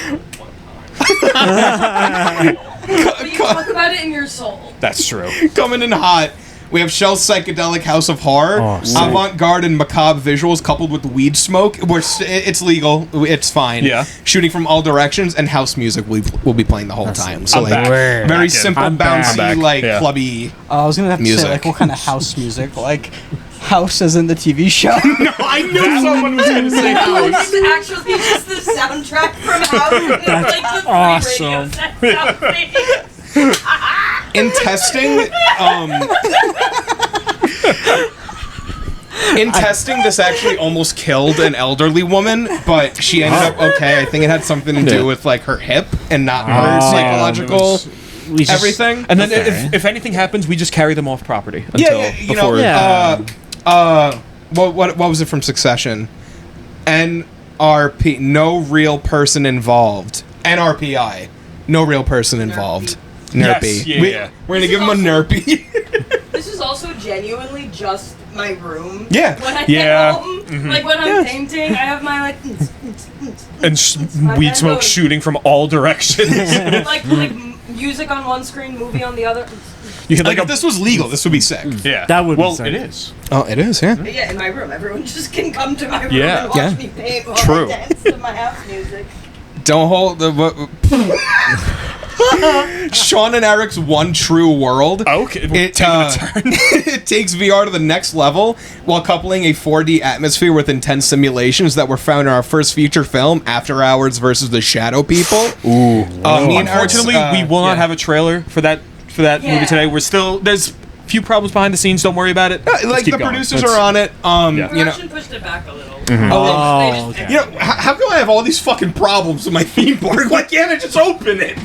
S4: you talk about it in your soul.
S2: That's true.
S3: Coming in hot. We have Shell's psychedelic House of Horror,
S1: Oh, sick.
S3: avant-garde and macabre visuals coupled with weed smoke. It's legal, it's fine.
S2: Yeah.
S3: Shooting from all directions, and house music will be playing the whole time. So
S2: I'm
S3: like
S2: back.
S3: very
S2: Back in.
S3: simple,
S1: I'm back.
S3: bouncy,
S1: I'm
S2: back.
S3: like
S2: Yeah.
S3: clubby.
S5: I was gonna have to
S3: Music.
S5: say, like, what kind of house music? Like, house as in the TV show?
S3: I knew someone was going to say house.
S4: It's actually just the soundtrack from House.
S1: That's
S4: like the
S1: awesome.
S3: In testing, this actually almost killed an elderly woman, but she ended up okay. I think it had something to do with like her hip and not her psychological
S1: We just-
S3: everything.
S2: And then
S1: Okay.
S2: if anything happens, we just carry them off property
S3: Yeah,
S2: until
S3: yeah, you
S2: before.
S3: know,
S1: Yeah.
S3: what was it from Succession? NRP, no real person involved. NRPI, no real person involved.
S2: Yes,
S3: Nerpy.
S2: yeah, yeah.
S3: We're gonna give him a nerpy.
S4: This is also genuinely just my room.
S3: Yeah.
S4: When I
S2: Yeah.
S4: get home, like when I'm painting, I have my like,
S2: And weed smoke shooting from all directions.
S4: like music on one screen, movie on the other.
S2: You had
S3: Like
S2: like
S3: if
S2: a
S3: this was legal, this would be sick.
S2: yeah.
S1: That would be
S2: well,
S1: sick.
S2: it is.
S3: Oh, it is, yeah.
S4: But yeah, in my room, everyone just can come to my room
S2: Yeah.
S4: and watch
S3: Yeah.
S4: me paint while
S2: True.
S4: I dance to my house music.
S3: Don't hold the. Sean and Eric's One True World.
S2: Okay, we're
S3: It,
S2: taking a turn.
S3: it takes VR to the next level while coupling a 4D atmosphere with intense simulations that were found in our first feature film, After Hours versus the Shadow People.
S2: Ooh.
S3: Me and Eric's,
S2: Unfortunately, we will not
S3: yeah.
S2: have a trailer for that
S4: Yeah.
S2: movie today. We're still there's a few problems behind the scenes. Don't worry about it. Let's
S3: Like
S2: keep
S3: the
S2: going.
S3: producers
S2: Let's-
S3: are on it.
S2: Yeah.
S3: You know.
S4: Production pushed it back a little.
S1: Oh, okay.
S3: You know, how come I have all these fucking problems with my theme park? Why can't I just open it?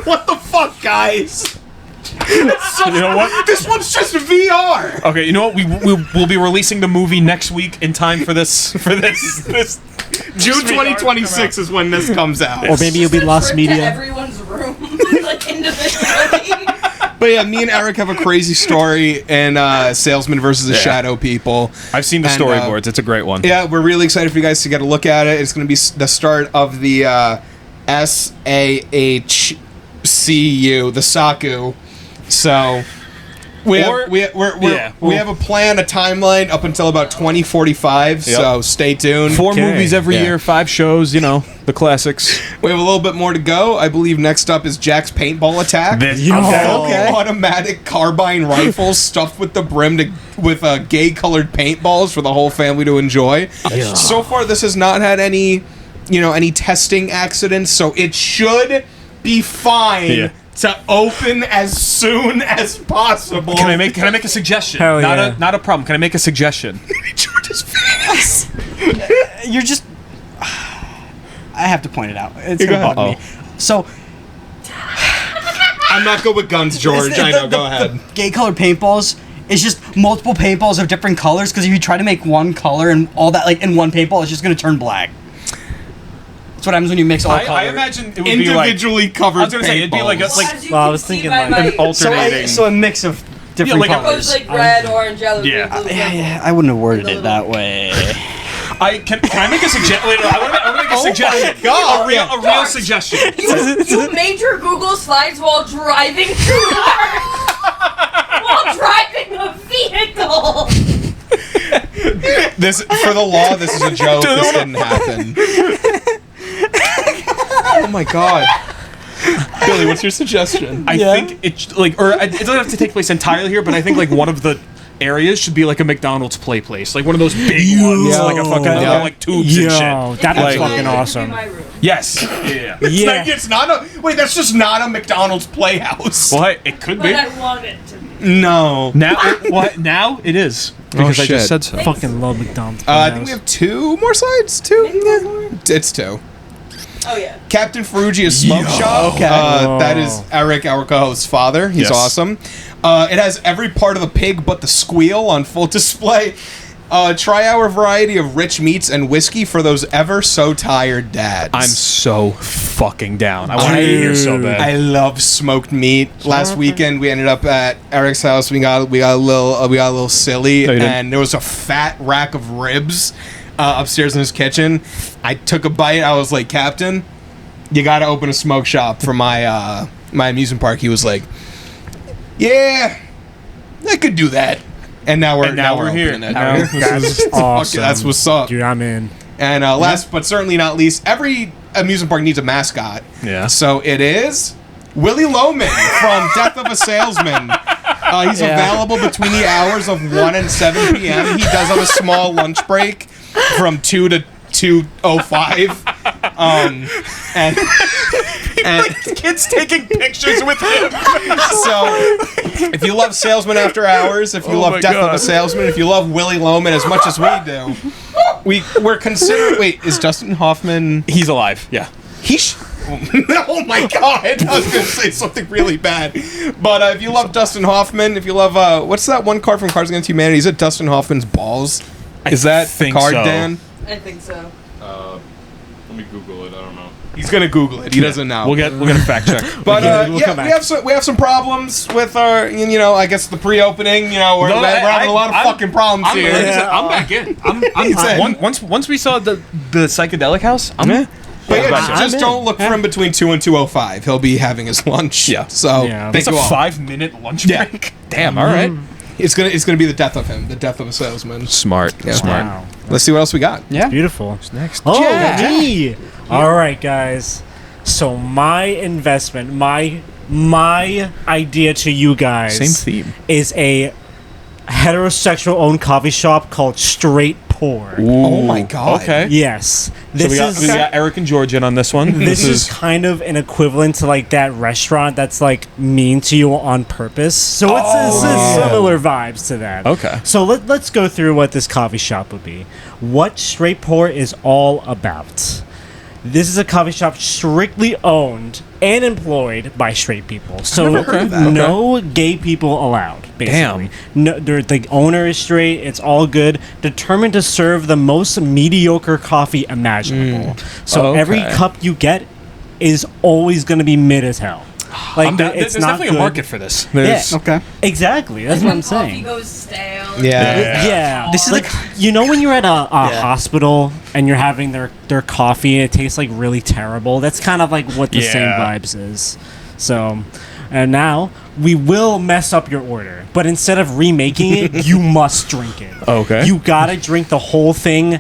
S3: What the fuck, guys? So,
S2: You know what?
S3: This one's just VR.
S2: Okay, you know what? We'll be releasing the movie next week in time for this
S3: June 2026 is when this comes out.
S1: Or maybe it'll be
S4: Just a
S1: lost
S4: trip
S1: media.
S4: To everyone's room, like individually.
S3: But yeah, me and Eric have a crazy story in Salesman versus the
S2: Yeah.
S3: Shadow People.
S2: I've seen the
S3: And,
S2: storyboards. It's a great one.
S3: Yeah, we're really excited for you guys to get a look at it. It's going to be the start of the SAHCU, the SAKU. So we
S2: Or-
S3: have,
S2: yeah,
S3: we
S2: well-
S3: have a plan, a timeline up until about 2045.
S2: Yep.
S3: So stay tuned.
S2: 4
S1: Okay.
S2: movies every
S3: Yeah.
S2: year, 5 shows. You know the classics.
S3: We have a little bit more to go. I believe next up is Jack's paintball attack.
S1: Yo.
S3: Okay. Automatic carbine rifles stuffed with the brim with gay colored paintballs for the whole family to enjoy.
S1: Yeah.
S3: So far, this has not had any testing accidents, so it should be fine
S2: Yeah.
S3: to open as soon as possible.
S2: Can I make a suggestion?
S1: Hell yeah.
S2: Not a problem. Can I make a suggestion?
S3: George's face?
S5: You're just. I have to point it out. It's
S3: You go
S5: gonna
S3: ahead.
S5: bug me. So
S3: I'm not good with guns, George.
S5: it's-
S3: I know. Go ahead.
S5: The gay colored paintballs. It's just multiple paintballs of different colors. Because if you try to make one color and all that like in one paintball, it's just gonna turn black. That's what happens when you mix all colors.
S2: I imagine it would be like.
S3: Individually covered.
S2: I was gonna say it'd be like a
S3: paintballs.
S2: like.
S4: As you
S1: Well, I
S4: can
S1: was
S4: see
S1: thinking
S4: by
S1: like
S4: my-
S1: an
S2: alternating.
S5: So a mix of different
S2: like a-
S5: colors.
S4: Goes like red, orange, yellow,
S2: Yeah.
S4: green, blue,
S5: Yeah,
S4: purple.
S5: I wouldn't have worded
S4: The
S5: it that way.
S2: Can I make a suggestion? Wait, no, I want to make a suggestion.
S3: God.
S2: A real
S4: George.
S2: suggestion.
S4: You made your Google Slides while driving to work. While driving a vehicle.
S3: This for the law. This is a joke. This didn't happen. Oh my god. Billy, what's your suggestion?
S2: I think it like, or it doesn't have to take place entirely here, but I think like one of the areas should be like a McDonald's play place, like one of those big ones,
S3: Yeah.
S2: like a fucking
S3: Yeah.
S2: like tubes and
S1: Yo,
S2: shit.
S1: that'd
S2: Like-
S1: be fucking awesome.
S2: Yes. Yeah.
S1: Yeah.
S3: It's not a wait. That's just not a McDonald's Playhouse.
S2: Well, hey, it could
S4: But
S2: be.
S4: I want it to be.
S3: No.
S2: Now, what? Now it is because I
S3: shit.
S2: just said so.
S1: Fucking love McDonald's.
S3: I think we have 2 more slides. 2.
S4: Maybe one more?
S3: It's 2.
S4: Oh yeah.
S3: Captain Ferrugia's Smoke Shop.
S5: Okay.
S3: That is Eric, our co-host's father. He's
S2: Yes.
S3: awesome. It has every part of the pig but the squeal on full display. Try our variety of rich meats and whiskey for those ever so tired dads.
S2: I'm so fucking down. I want to eat here so bad.
S3: I love smoked meat. Last weekend we ended up at Eric's house. We got a little silly,
S2: No, you didn't.
S3: and there was a fat rack of ribs upstairs in his kitchen. I took a bite. I was like, Captain, you got to open a smoke shop for my my amusement park. He was like, yeah, I could do that. And now we're
S2: here.
S3: opening it.
S2: Now we're here.
S1: That's awesome.
S3: That's what's up.
S1: Dude, I'm in.
S3: And last but certainly not least, every amusement park needs a mascot.
S2: Yeah.
S3: So it is Willie Loman from Death of a Salesman. He's available between the hours of 1 and 7 p.m. He does have a small lunch break from 2 to 2:05. And
S2: Kids taking pictures with him.
S3: so, if you love Salesman After Hours, if you
S2: Oh
S3: love
S2: my
S3: Death of
S2: God.
S3: a Salesman, if you love Willie Loman as much as we do, we're considering. Wait, is Dustin Hoffman?
S2: He's alive. Yeah.
S3: Oh my god! I was gonna say something really bad. But if you love Dustin Hoffman, if you love what's that one card from Cards Against Humanity? Is it Dustin Hoffman's balls? Is that the
S2: think
S3: card,
S2: so.
S3: Dan?
S4: I think so.
S6: Let me Google it. I don't know.
S3: He's gonna Google it. He doesn't know.
S2: We'll get a fact check.
S3: But
S1: we'll
S3: yeah,
S1: come back.
S3: we have some problems with our, I guess the pre-opening. We're having a lot of fucking problems
S2: I'm,
S3: here.
S2: like I said, I'm back in.
S3: in.
S2: Once we saw the psychedelic house, I'm
S3: But yeah,
S2: back in.
S3: just don't look for him between 2 and 2:05. He'll be having his lunch.
S2: Yeah.
S3: So
S1: Yeah.
S3: thank
S2: It's a
S3: you all.
S2: 5-minute lunch
S3: Yeah.
S2: break. Damn. All right.
S3: It's gonna be the death of him, the death of a salesman.
S2: Smart.
S3: Yeah.
S2: Smart.
S1: Wow.
S3: Let's see what else we got.
S5: Yeah.
S1: Beautiful.
S2: Next.
S1: Oh,
S3: Jack.
S1: me. All right, guys. So my investment, my idea to you guys,
S2: Same theme.
S1: is a heterosexual-owned coffee shop called Straight Pour.
S3: Oh my God.
S2: Okay.
S1: Yes,
S2: So
S1: this
S2: we
S1: is
S2: got Eric and George in on this one.
S1: this is kind of an equivalent to like that restaurant that's like mean to you on purpose. So it's similar vibes to that.
S2: Okay.
S1: So let's go through what this coffee shop would be. What Straight Pour is all about. This is a coffee shop strictly owned and employed by straight people. So
S3: never heard of that.
S1: no gay people allowed, basically.
S2: Damn.
S1: No, the owner is straight. It's all good. Determined to serve the most mediocre coffee imaginable. So every
S2: Okay.
S1: cup you get is always going to be mid as hell. Like
S2: there's
S1: it's not
S2: definitely
S1: good.
S2: a market for this.
S1: Yeah.
S5: Okay.
S1: Exactly. That's what I'm
S4: Coffee
S1: saying.
S4: goes stale.
S1: Yeah.
S5: This is
S1: like, you know when you're at a hospital and you're having their coffee and it tastes like really terrible? That's kind of like what the same
S2: Yeah.
S1: vibes is. So, and now we will mess up your order, but instead of remaking it, you must drink it.
S2: Okay.
S1: You gotta drink the whole thing,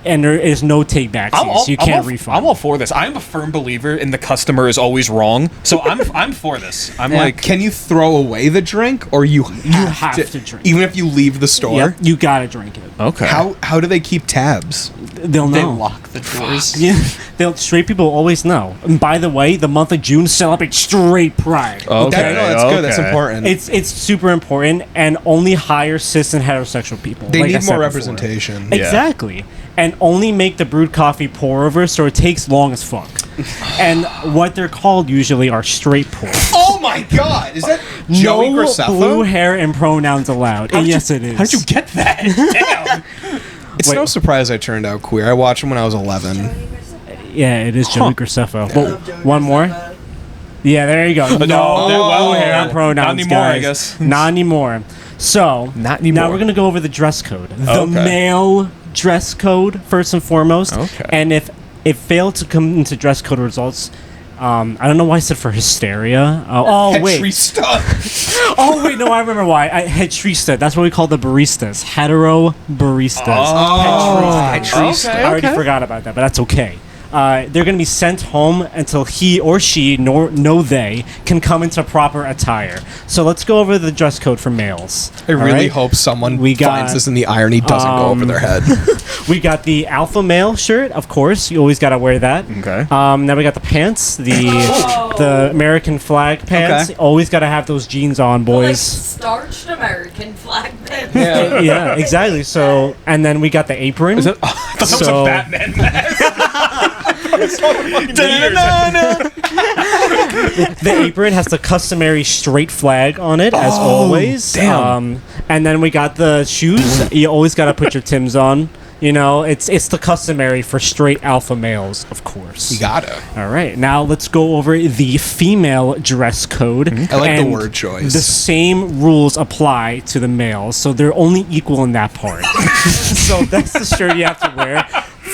S1: and there is no take back. So you can't refund.
S2: I'm all for this. I'm a firm believer in the customer is always wrong. So I'm for this. I'm like,
S3: Can you throw away the drink, or you have,
S1: have to drink.
S3: even if you leave the store?
S1: Yep, you gotta drink it.
S2: okay.
S3: How do they keep tabs?
S1: They'll know.
S5: They lock the doors.
S1: Yeah, straight people always know. And by the way, the month of June celebrates Straight Pride.
S2: Okay.
S3: That's good. That's important.
S1: It's super important, and only hire cis and heterosexual people.
S3: They
S1: like I
S3: need
S1: said
S3: more
S1: before.
S3: representation.
S2: Yeah.
S1: Exactly, and only make the brewed coffee pour over, so it takes long as fuck. And what they're called usually are straight pours.
S3: Oh my God! Is that Joey
S1: No
S3: Graceffa?
S1: blue hair and pronouns allowed. And yes, it is.
S2: How did you get that? Damn.
S3: It's
S1: Wait.
S3: no surprise I turned out queer. I watched him when I was 11.
S1: Yeah, it is Joey Graceffa. But
S4: Joey
S1: one more.
S4: Graceffa.
S1: Yeah, there you go. No,
S2: well,
S1: hair and pronouns,
S2: not anymore,
S1: guys.
S2: I guess.
S1: Not anymore. So,
S2: Not anymore.
S1: now we're going to go over the dress code. The
S2: Okay.
S1: male dress code, first and foremost.
S2: Okay.
S1: And if it failed to come into dress code results, I don't know why I said for hysteria. Wait.
S3: Hetrista.
S1: Oh, wait, no, I remember why. Hetrista. That's what we call the baristas. Hetero baristas. Hetrista.
S2: Okay,
S1: I already
S2: okay.
S1: forgot about that, but that's okay. They're going to be sent home until he or she, no they, can come into proper attire. So let's go over the dress code for males.
S3: I really
S1: Alright?
S3: hope someone
S1: We got,
S3: finds this and the irony doesn't go over their head.
S1: We got the alpha male shirt, of course. You always got to wear that.
S2: Okay.
S1: Now we got the pants, the American flag pants.
S5: Okay.
S1: Always got to have those jeans on,
S4: Like
S1: boys.
S4: starched American flag pins.
S1: Yeah, exactly. So, and then we got the apron.
S2: Is that, I thought that was
S1: So-
S2: a Batman mask.
S1: The apron has the customary straight flag on it, as always.
S2: damn.
S1: And then we got the shoes. You always got to put your Timbs on. You know, it's the customary for straight alpha males, of course.
S3: You gotta.
S1: All right, now let's go over the female dress code.
S3: I like the
S1: And
S3: word choice.
S1: The same rules apply to the males, so they're only equal in that part. So that's the shirt you have to wear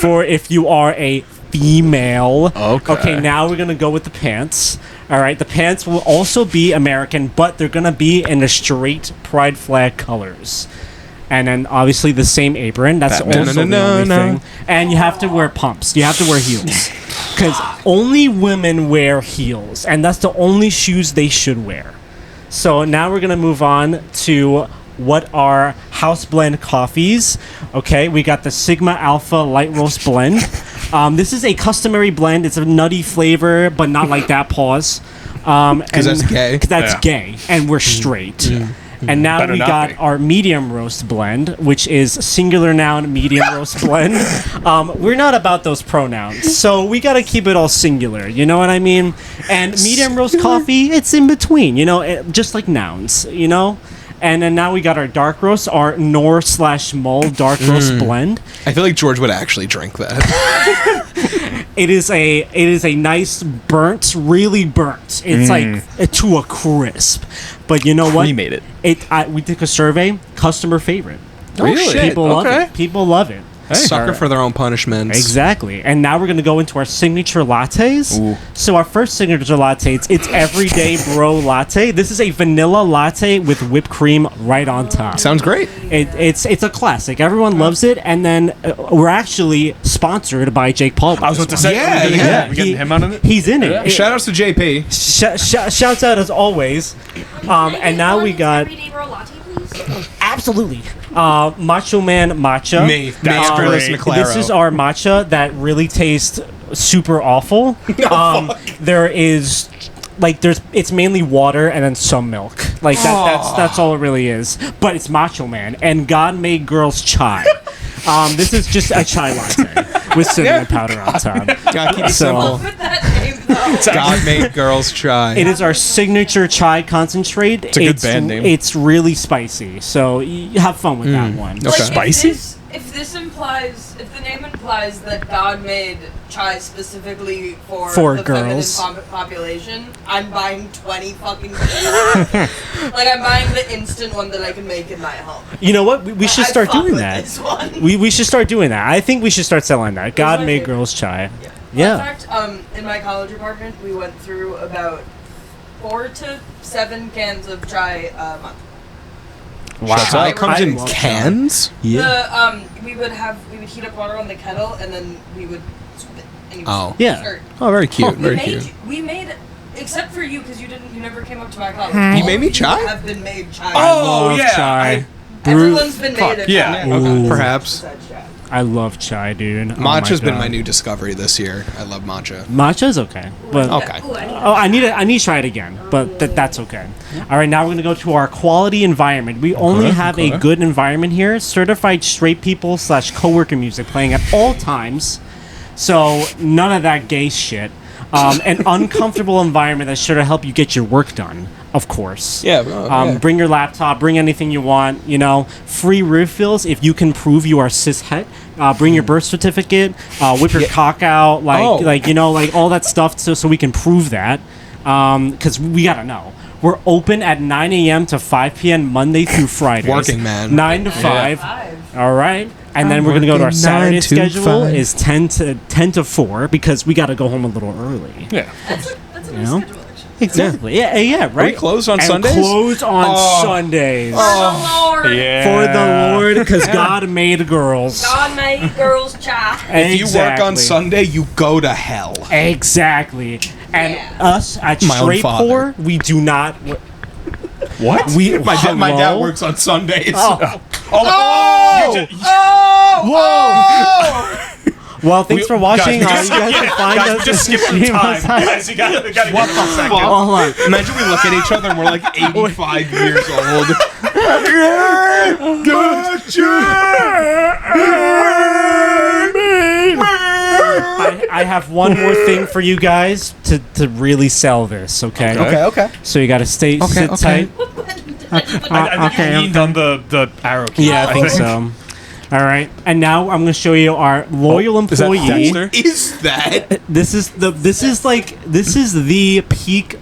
S1: for if you are a female. Okay, now we're gonna go with the pants. All right, the pants will also be American, but they're gonna be in the straight pride flag colors. And then obviously the same apron. That's
S2: Batman.
S1: also the only thing. And you have to wear pumps. You have to wear heels. Because only women wear heels. And that's the only shoes they should wear. So now we're going to move on to what are house blend coffees. Okay, we got the Sigma Alpha Light Roast Blend. This is a customary blend. It's a nutty flavor, but not like that, pause. Because
S3: that's gay.
S1: That's
S2: Yeah.
S1: gay. And we're straight. And now
S2: Better
S1: we
S2: not
S1: got
S2: be.
S1: our medium roast blend, which is singular noun medium roast blend. We're not about those pronouns, so we got to keep it all singular. You know what I mean? And medium roast coffee, it's in between. You know, just like nouns. You know. And then now we got our dark roast, our Nor/Mull dark roast blend.
S3: I feel like George would actually drink that.
S1: It is a nice burnt, really burnt. It's like to a crisp. But you know what?
S2: Remade it.
S1: We took a survey, customer favorite.
S2: Really?
S3: shit.
S1: People love
S2: Okay.
S1: it. People love it.
S3: Sucker for their own punishments.
S1: Exactly. And now we're going to go into our signature lattes.
S2: Ooh.
S1: So our first signature latte, it's everyday bro latte. This is a vanilla latte with whipped cream right on top.
S3: Sounds great.
S1: It's a classic. Everyone loves it. And then we're actually sponsored by Jake Paul.
S2: I was about to say,
S3: Yeah,
S2: we getting him out of it?
S1: He's in it.
S3: Shout outs to JP.
S1: Shouts out as always. And now we got
S7: Everyday bro latte, please.
S1: absolutely Macho Man matcha.
S3: Me.
S2: That's
S3: After
S2: great.
S3: listening to Claro.
S1: This is our matcha that really tastes super awful. There is it's mainly water and then some milk. Like that's all it really is. But it's Macho Man and God made girls chai. This is just a chai latte with cinnamon powder on top.
S3: Gotta keep it
S1: So-
S3: simple.
S4: With that name, though.
S3: God made girls try.
S1: It is our signature chai concentrate.
S2: It's a good band name.
S1: It's really spicy, so have fun with that one.
S3: Okay.
S4: Like,
S2: Spicy?
S4: If the name implies that God made chai specifically for the
S1: girls.
S4: feminine population, I'm buying 20 fucking like I'm buying the instant one that I can make in my home.
S1: You know what? We should
S4: I
S1: start
S4: fuck
S1: doing
S4: with
S1: that.
S4: this one.
S1: We should start doing that. I think we should start selling that. God
S4: my
S1: made
S4: favorite.
S1: girls chai.
S4: In
S1: Yeah.
S4: fact, in my college apartment, we went through about 4 to 7 cans of chai a month.
S1: Wow.
S3: Chai comes
S1: I
S3: in
S1: love
S3: cans?
S1: Yeah.
S4: We would heat up water on the kettle and then we would scoop it. And you
S3: Oh.
S1: Yeah.
S4: start.
S3: Oh, very cute.
S4: We
S3: Very
S4: made,
S3: cute.
S4: we made, except for you because you never came up to my college.
S3: You
S4: All
S3: made me
S4: of
S3: chai?
S4: Have been made chai.
S2: Oh,
S1: love
S2: yeah,
S1: chai.
S4: Everyone's been made at
S2: Yeah.
S4: chai.
S1: Ooh.
S3: Perhaps.
S4: Besides chai.
S1: I love chai, dude.
S3: Matcha's been
S1: God.
S3: my new discovery this year. I love matcha.
S1: Matcha's okay, but
S3: Okay.
S4: Ooh,
S1: I need to try it again, but that's okay. All right, now we're gonna go to our quality environment. We only have a good environment here. Certified straight people / coworker music playing at all times, so none of that gay shit. An uncomfortable environment that's sure to help you get your work done, of course.
S3: Yeah,
S1: Bring your laptop, bring anything you want. Free refills if you can prove you are cishet. Bring your birth certificate. Whip your cock out, like all that stuff, so we can prove that. Because we gotta know. We're open at 9 a.m. to 5 p.m. Monday through Friday.
S3: Working man.
S1: 9 to 5.
S4: 5.
S1: All right. And then we're going to go to our
S3: working
S1: Saturday
S3: 9 to
S1: schedule
S3: 5.
S1: is 10 to 4 because we got to go home a little early.
S2: Yeah.
S4: That's a
S1: You
S4: nice
S1: know?
S4: schedule, actually.
S1: Exactly. Yeah, right.
S3: closed on
S1: And
S3: Sundays?
S1: Closed on
S3: Oh.
S1: Sundays.
S4: For the Lord.
S2: Yeah.
S1: For the Lord, because God made girls.
S4: God made girls chai.
S3: If you work on
S1: Exactly.
S3: Sunday, you go to hell.
S1: Exactly. And
S4: Yeah.
S1: us at
S3: My own
S1: Straight
S3: father.
S1: Poor, we do not.
S2: What?
S1: We
S3: My dad
S1: hello?
S3: works on Sundays.
S1: Oh.
S3: Oh!
S1: Well, thanks for watching.
S2: Guys,
S1: You guys can find
S2: guys,
S1: us.
S2: just skip the
S1: stream
S2: time.
S1: us.
S2: Guys, you gotta give
S3: What
S2: it
S3: the
S2: a second.
S3: fuck?
S1: Hold on.
S3: Imagine we look at each other and we're like 85 years old.
S1: I have one more thing for you guys to really sell this, okay?
S3: Okay.
S1: So you got to sit
S3: okay.
S1: tight.
S2: I think
S1: Okay,
S2: you leaned on the arrow key.
S1: Yeah, I think so. All right, and now I'm going to show you our loyal
S2: Is that
S1: employee.
S2: Dexter?
S3: Is that?
S1: This is the peak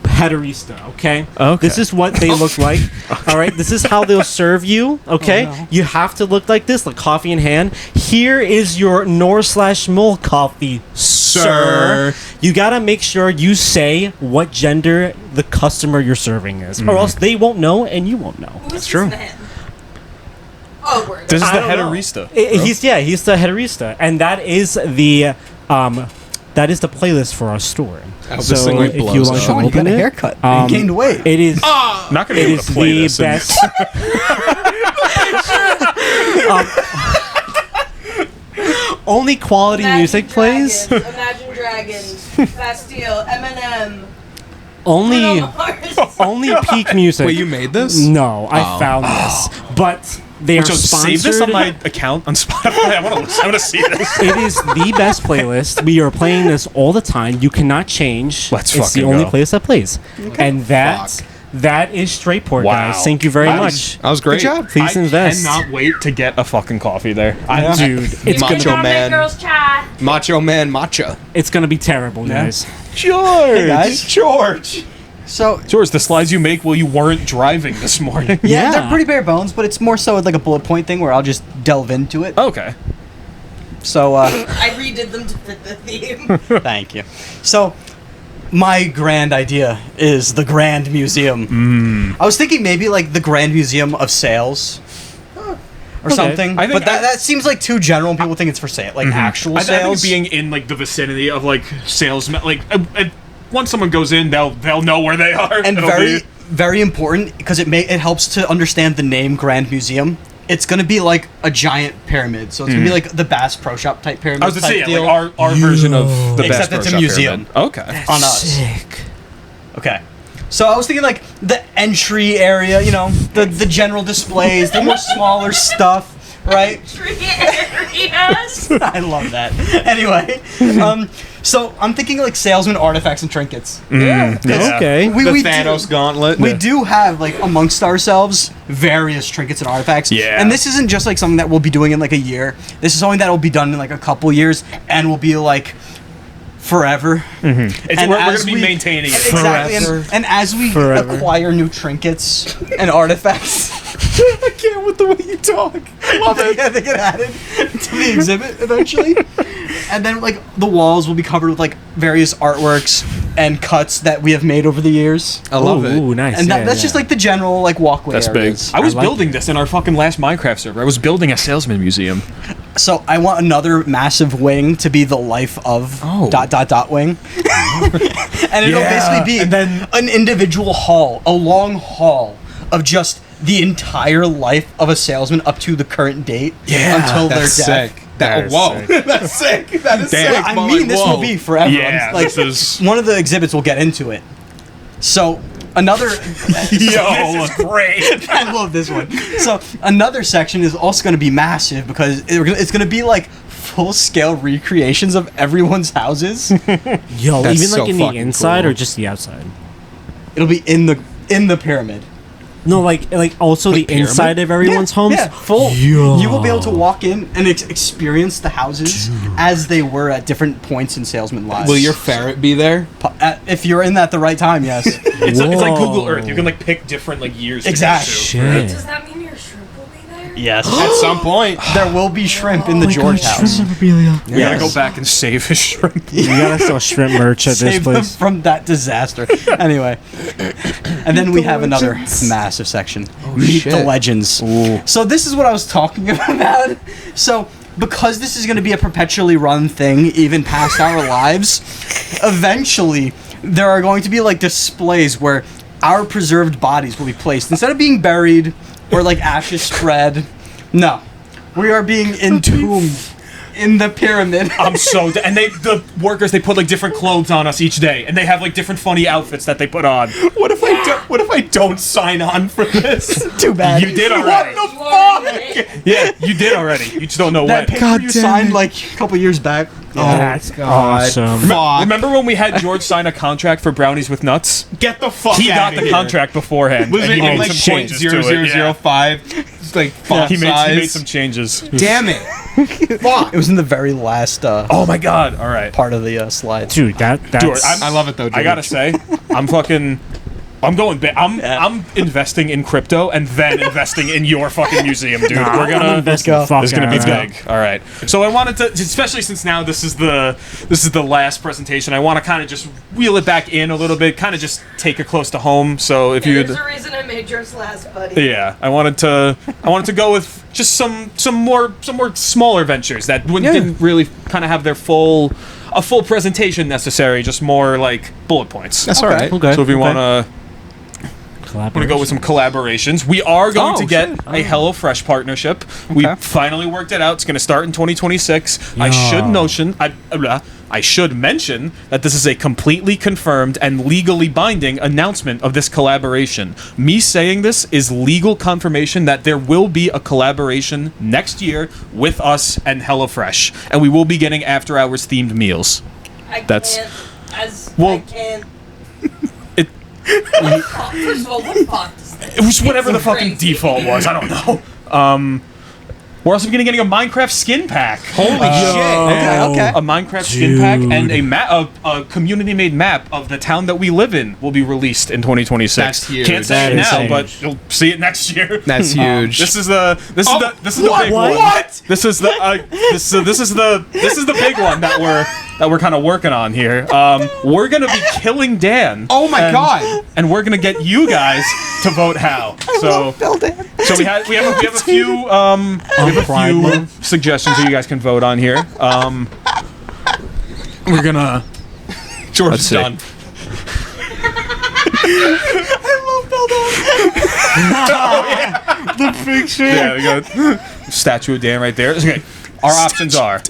S1: pederista, okay?
S2: Okay.
S1: This is what they look like. All right, this is how they'll serve you, okay? You have to look like this, like coffee in hand. Here is your Nor/Mull coffee, sir. You got to make sure you say what gender the customer you're serving is, or else they won't know and you won't know.
S4: Who is
S2: true.
S4: this man? Oh, word.
S2: This is
S1: I
S2: the
S1: don't know.
S2: headerista.
S1: He's the headerista, and that is the playlist for our store.
S3: I hope this thing, like,
S1: if you
S3: blows
S1: want
S3: up.
S1: to
S5: Oh, you
S1: open
S5: got a
S1: it,
S5: haircut. You gained weight.
S1: It is.
S2: I'm not gonna
S1: It
S2: be able
S1: is
S2: to play
S1: the
S2: this.
S1: best. Only quality
S4: Imagine
S1: music plays.
S4: Dragons, Imagine Dragons, Bastille, Eminem,
S1: Only
S4: Bruno Mars.
S1: only peak music.
S3: Wait, you made this?
S1: No, I
S3: Oh.
S1: found this, but they are
S2: So
S1: sponsored.
S2: save this on my account on Spotify. I want to see this.
S1: It is the best playlist. We are playing this all the time. You cannot change.
S2: Let's
S1: It's the
S2: fucking
S1: only
S2: go.
S1: playlist that plays, and
S3: Fuck.
S1: that is Straight Port,
S2: Wow.
S1: guys. Thank you very
S2: That
S1: much.
S3: That was great.
S5: Good job.
S1: Please
S2: I
S1: invest,
S2: cannot wait to get a fucking coffee there.
S1: dude. It's
S3: Macho
S1: gonna
S4: God made
S3: Man.
S4: girls chai.
S3: Macho Man Matcha.
S1: it's gonna be terrible, guys.
S2: George.
S5: Hey, guys.
S3: George.
S5: So,
S2: George, the slides you make while you weren't driving this morning.
S5: yeah,
S1: Yeah.
S5: they're pretty bare bones, but it's more so like a bullet point thing where I'll just delve into it.
S2: Okay.
S5: So,
S4: I redid them to fit the theme.
S5: thank you. So, my grand idea is the Grand Museum. I was thinking maybe like the Grand Museum of Sales. Or something,
S2: I think
S5: but that seems like too general. And people think it's for sale, like actual
S2: I think
S5: sales.
S2: being in like the vicinity of like salesmen, like once someone goes in, they'll know where they are.
S5: And
S2: It'll
S5: very
S2: be-
S5: very important because it helps to understand the name Grand Museum. It's gonna be like a giant pyramid, so it's gonna be like the Bass Pro Shop type pyramid.
S2: I was to
S5: type
S2: say, yeah,
S5: deal
S2: like our version of the
S5: Except
S2: Bass Pro
S5: it's a
S2: Shop
S5: museum.
S2: pyramid. Okay.
S5: on us.
S1: Sick.
S5: Okay. So I was thinking like the entry area, you know, the general displays, the more smaller stuff, right?
S4: Tree areas.
S5: I love that. Anyway, so I'm thinking like salesman artifacts and trinkets.
S2: Yeah.
S1: Okay.
S3: The
S5: We
S3: Thanos gauntlet.
S5: We do have like amongst ourselves various trinkets and artifacts.
S2: Yeah.
S5: And this isn't just like something that we'll be doing in like a year. This is something that will be done in like a couple years and will be like forever.
S2: We're going
S5: as
S2: to be maintaining it.
S5: Exactly.
S1: Forever.
S5: And as we
S1: Forever.
S5: acquire new trinkets and artifacts,
S3: I can't with the way you talk.
S5: love it. Yeah, they get added to the exhibit eventually. And then like the walls will be covered with like various artworks and cuts that we have made over the years.
S3: I love it.
S1: Ooh, nice.
S5: And
S1: yeah,
S5: that's
S1: yeah.
S5: just like the general like walkway
S2: That's big.
S5: areas.
S2: I was
S1: like
S2: building
S1: it.
S2: this in our fucking last Minecraft server. I was building a salesman museum.
S5: So I want another massive wing to be the life of
S2: Oh. ...
S5: wing. And it'll
S2: Yeah,
S5: basically be
S2: and then-
S5: an individual hall, a long hall of just the entire life of a salesman up to the current date until their
S3: That's
S5: death.
S3: sick.
S1: That is
S3: Whoa,
S1: sick.
S3: that's sick. That is
S2: Damn.
S3: sick.
S5: I
S3: but,
S5: mean,
S3: like,
S5: this
S3: whoa.
S5: will be forever.
S2: Yeah,
S5: Like,
S2: this is-
S5: one of the exhibits will get into it. So another.
S2: Yo, this is great.
S5: I love this one. So another section is also going to be massive because it's going to be like full-scale recreations of everyone's houses.
S1: Yo,
S3: That's
S1: even
S3: so
S1: like in the
S3: fucking
S1: inside
S3: cool.
S1: or just the outside?
S5: It'll be in the pyramid.
S1: No, like also the
S3: pyramid?
S1: inside of everyone's homes.
S5: Yeah, full.
S1: Yo.
S5: You will be able to walk in and experience the houses as they were at different points in salesman lives.
S3: Will your ferret be there?
S5: If you're in at the right time, yes.
S2: It's like
S1: Whoa.
S2: Google Earth. You can like pick different like years. to go
S5: Exactly.
S2: to.
S1: Shit.
S4: Does that mean your shrimp will be there?
S5: Yes.
S3: At some point.
S5: There will be shrimp in the George house.
S2: We gotta
S5: Yes.
S2: go back and save his shrimp.
S1: You gotta sell shrimp merch at this
S5: Save them
S1: place.
S5: from that disaster. Anyway, and then we have another massive section. Meet the
S3: shit.
S5: legends. So this is what I was talking about. So because this is going to be a perpetually run thing, even past our lives, eventually there are going to be like displays where our preserved bodies will be placed instead of being buried or like ashes spread. No, we are being entombed in the pyramid.
S2: I'm so and the workers they put like different clothes on us each day, and they have like different funny outfits that they put on.
S3: What if I don't sign on for this?
S5: Too bad.
S2: You did already.
S3: What the fuck?
S2: Yeah, you did already. You just don't know
S5: That
S2: when.
S5: paper you signed like a couple years back.
S1: That's awesome.
S3: Fuck.
S2: Remember when we had George sign a contract for brownies with nuts?
S3: Get the fuck
S2: He got
S3: outta
S2: the
S3: here.
S2: contract beforehand.
S3: Was
S2: and
S3: it
S2: he
S3: in
S2: made
S3: like
S2: some changes to it. Yeah.
S3: 0.0005? It's like font
S2: He
S3: size.
S2: made some changes.
S3: Damn it. Fuck.
S5: It was in the very last
S2: Oh my god! All right,
S5: part of the slides.
S1: Dude, that's
S2: George,
S3: I love it though, George.
S2: I gotta say, I'm going big. I'm investing in crypto and then investing in your fucking museum, dude.
S1: Nah,
S2: We're
S1: I'm
S2: gonna.
S1: investing
S5: go.
S1: the fuck
S2: It's gonna
S1: out
S2: be
S1: of that.
S2: big. All right. So I wanted to, especially since now this is the last presentation. I want to kind of just wheel it back in a little bit, kind of just take it close to home. So if you,
S4: There's a reason I made yours last, buddy.
S2: yeah, I wanted to go with just some more smaller ventures that didn't really kind of have a full presentation necessary. Just more like bullet points.
S3: That's all right.
S1: Okay.
S2: So if you want to.
S1: Collaboration.
S2: We're gonna go with some collaborations. We are going
S3: Oh,
S2: to get
S3: shit.
S2: a HelloFresh partnership. We
S3: Okay.
S2: finally worked it out. It's gonna start in 2026. I should mention that this is a completely confirmed and legally binding announcement of this collaboration. Me saying this is legal confirmation that there will be a collaboration next year with us and HelloFresh, and we will be getting after-hours themed meals. That's-
S4: I can't.
S2: It-
S4: First of all, what font is this?
S2: It was whatever the
S4: It's
S2: fucking
S4: crazy.
S2: default was. I don't know. We're also going to be getting a Minecraft skin pack.
S3: Holy shit!
S5: Okay.
S2: A Minecraft skin pack and a community-made map of the town that we live in will be released in 2026.
S3: That's huge.
S2: Can't say
S1: That
S2: it
S1: is
S2: now,
S1: huge.
S2: but you'll see it next year.
S3: That's huge.
S2: This is the big one.
S3: What?
S2: This is the big one that we're kind of working on here. We're gonna be killing Dan.
S3: Oh my God.
S2: And we're gonna get you guys to vote how. So we have a few suggestions that you guys can vote on here. We're gonna.
S3: George
S2: Let's
S3: is
S2: see.
S3: done.
S1: The picture.
S2: Yeah, we got statue of Dan right there. Okay. Our options are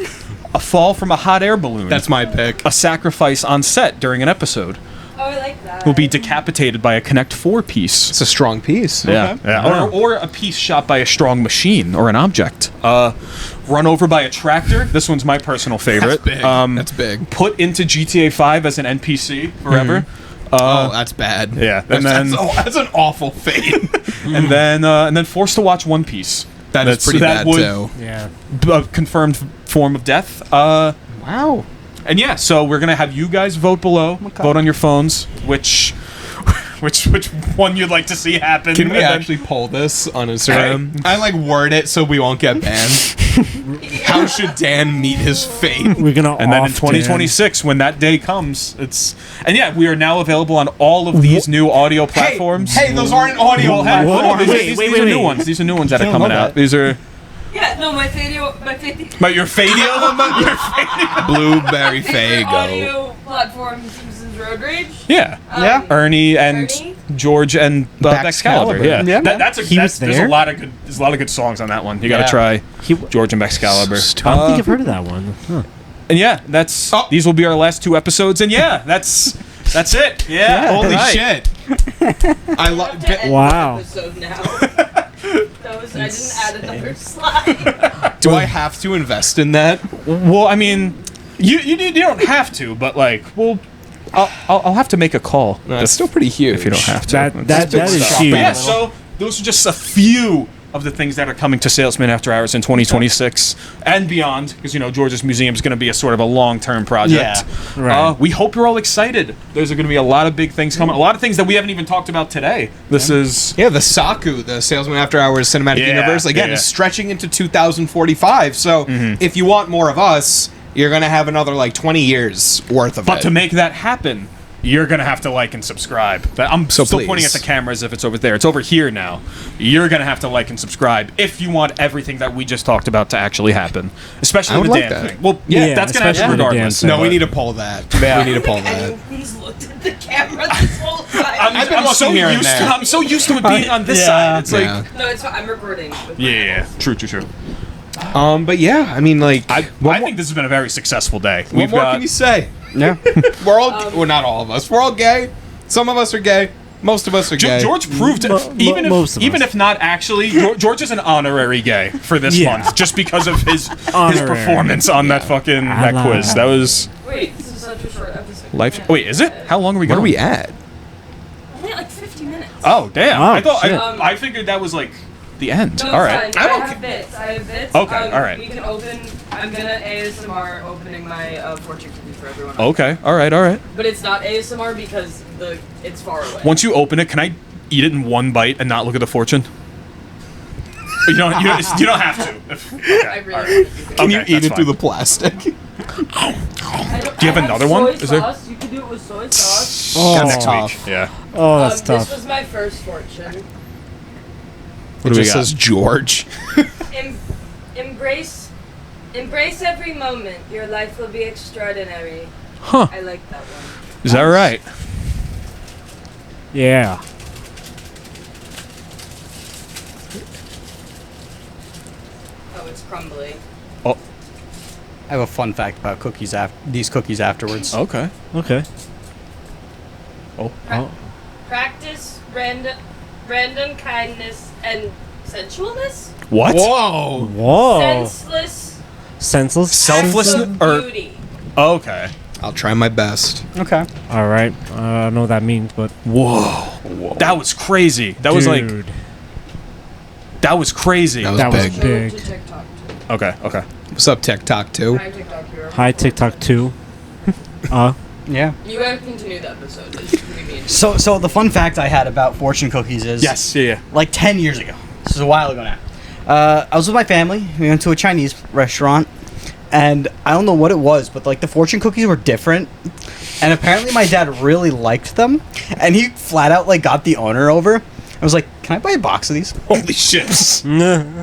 S2: a fall from a hot air balloon.
S3: That's my pick.
S2: a sacrifice on set during an episode.
S4: Oh, I like that.
S2: Will be decapitated by a Connect 4 piece.
S3: It's a strong piece.
S2: Yeah. Or a piece shot by a strong machine or an object. Run over by a tractor. This one's my personal favorite.
S3: That's big. That's big.
S2: Put into GTA 5 as an NPC forever.
S3: Oh, that's bad.
S2: Yeah, and then
S3: That's an awful fate.
S2: and then forced to watch One Piece.
S3: That is pretty bad too.
S1: Yeah.
S2: A confirmed form of death.
S3: Wow.
S2: And yeah, so we're gonna have you guys vote below. Vote on your phones. Which one you'd like to see happen?
S3: Can we
S2: and then-
S3: actually poll this on Instagram? I like word it so we won't get banned. How should Dan meet his fate?
S1: We're gonna.
S2: And then in
S1: off
S2: 2026, when that day comes, we are now available on all of these new audio platforms.
S3: Hey, those aren't audio
S2: Well, hey,
S1: What?
S2: hold on,
S1: Wait,
S2: these are new ones. These are new ones that are
S1: Don't
S2: coming
S1: know
S2: out.
S1: that.
S2: These are
S4: Yeah, no, my video.
S2: your Fadio.
S3: Blueberry
S4: Favorite
S3: Fago.
S4: audio platform, Simpsons Road Rage.
S2: Yeah,
S5: Yeah.
S2: Ernie and
S4: Ernie?
S2: George and Excalibur.
S3: Baxcalibur.
S2: Yeah,
S5: Yeah, man.
S1: He was
S2: there's
S1: there?
S2: a lot of good songs on that one. You got to
S5: Yeah.
S2: try
S1: He,
S2: George and Excalibur.
S1: I don't think I've heard of that one. Huh.
S2: And yeah, that's
S3: Oh.
S2: these will be our last two episodes. And yeah, that's it. Yeah,
S3: Holy
S2: right.
S3: shit. I love.
S1: Wow.
S4: Episode now. I didn't add another slide.
S3: Do I have to invest in that?
S2: Well, I mean, you don't have to, but like, well, I'll have to make a call.
S3: No, it's still pretty huge.
S2: if you don't have to.
S1: That is
S3: stuff.
S1: huge.
S2: But yeah, so those are just a few of the things that are coming to Salesmen After Hours in 2026 and beyond, because George's Museum is going to be a sort of a long-term project.
S1: Yeah, right.
S2: We hope you're all excited. There's going to be a lot of big things coming, a lot of things that we haven't even talked about today. This is
S3: Yeah, the Saku, the Salesman After Hours cinematic
S2: Yeah,
S3: universe, again,
S2: yeah.
S3: is stretching into 2045. So if you want more of us, you're going to have another like 20 years worth of
S2: But
S3: it.
S2: to make that happen, you're going to have to like and subscribe. I'm
S3: So
S2: still
S3: please.
S2: pointing at the camera as if it's over there. It's over here now. You're going to have to like and subscribe if you want everything that we just talked about to actually happen. Especially
S3: I
S2: the
S3: would like
S2: Dan
S3: that.
S2: thing. Well, yeah,
S1: Yeah,
S2: that's going to
S1: especially
S2: happen
S1: the Dan
S2: regardless.
S1: thing.
S3: no, we
S2: but-
S3: need to pull that.
S2: Yeah.
S3: We need to pull that.
S4: Anyone's looked at the camera this whole time.
S3: I've been looking here and there.
S2: I'm so used to it being on this
S5: Yeah.
S2: side. It's like
S3: Yeah.
S4: No, it's fine. I'm recording. With my
S2: yeah,
S4: phone.
S2: true.
S3: But yeah, I mean, like,
S2: I
S3: what
S2: think this has been a very successful day.
S3: what more can you say?
S5: Yeah.
S3: We're all, well, not all of us. We're all gay. Some of us are gay. Most of us are gay.
S2: George proved
S1: most of
S2: even
S1: us.
S2: if not actually, George is an honorary gay for this
S1: Yeah.
S2: month just because of his
S1: Honorary.
S2: performance on that fucking
S1: I
S2: that
S1: love
S2: quiz.
S1: that.
S2: That was
S4: Wait, this is such a short episode.
S2: life. Wait, is it? How long are we
S3: What
S2: going?
S3: are we at?
S4: Only like 50 minutes.
S2: Oh damn!
S1: Oh,
S2: I thought
S1: shit.
S2: I figured that was like the end.
S4: No,
S2: All
S4: it's
S2: right.
S4: fine.
S3: I'm
S4: I have bits.
S2: Okay, all right.
S4: We can open. I'm gonna ASMR opening my fortune cookie for everyone.
S2: Okay. All right.
S4: But it's not ASMR because it's far away.
S2: Once you open it, can I eat it in one bite and not look at the fortune? You don't have to.
S4: I really.
S3: Can you
S2: Okay,
S3: eat
S2: that's
S3: it through
S2: fine.
S3: the plastic?
S2: Do you have another one?
S4: Soy
S2: Is there-
S4: sauce. You can do it with soy sauce.
S1: Oh,
S3: That's tough.
S2: Yeah.
S1: oh, that's
S4: This
S1: tough.
S4: was my first fortune.
S3: It
S2: do we
S3: just
S2: got?
S3: says George.
S4: Embrace every moment. Your life will be extraordinary.
S2: Huh?
S4: I like that one.
S2: Is that right?
S1: Yeah.
S4: Oh, it's crumbly.
S5: I have a fun fact about cookies. These cookies afterwards.
S2: Okay.
S1: Okay.
S2: Oh.
S1: Oh.
S4: Practice random kindness and sensualness.
S2: What?
S3: Whoa.
S1: Whoa.
S4: Senseless
S2: Selfless
S4: acts of
S2: or
S4: beauty.
S2: okay.
S3: I'll try my best.
S5: Okay.
S1: All right. I don't know what that means, but
S2: Whoa. That was crazy. That was like
S1: dude,
S2: that was crazy.
S3: That was
S1: that was
S3: big.
S4: Show it
S1: big.
S4: to TikTok.
S2: Okay.
S3: What's up, TikTok too?
S4: Hi, TikTok hero.
S1: Hi, TikTok 2.
S5: Yeah.
S4: You guys continue the episode. It's pretty mean.
S5: So the fun fact I had about fortune cookies is
S2: Yes. Yeah.
S5: like 10 years ago. This is a while ago now. I was with my family. We went to a Chinese restaurant, and I don't know what it was, but like the fortune cookies were different. And apparently my dad really liked them, and he flat out like got the owner over. I was like, "Can I buy a box of these?"
S2: Holy shit.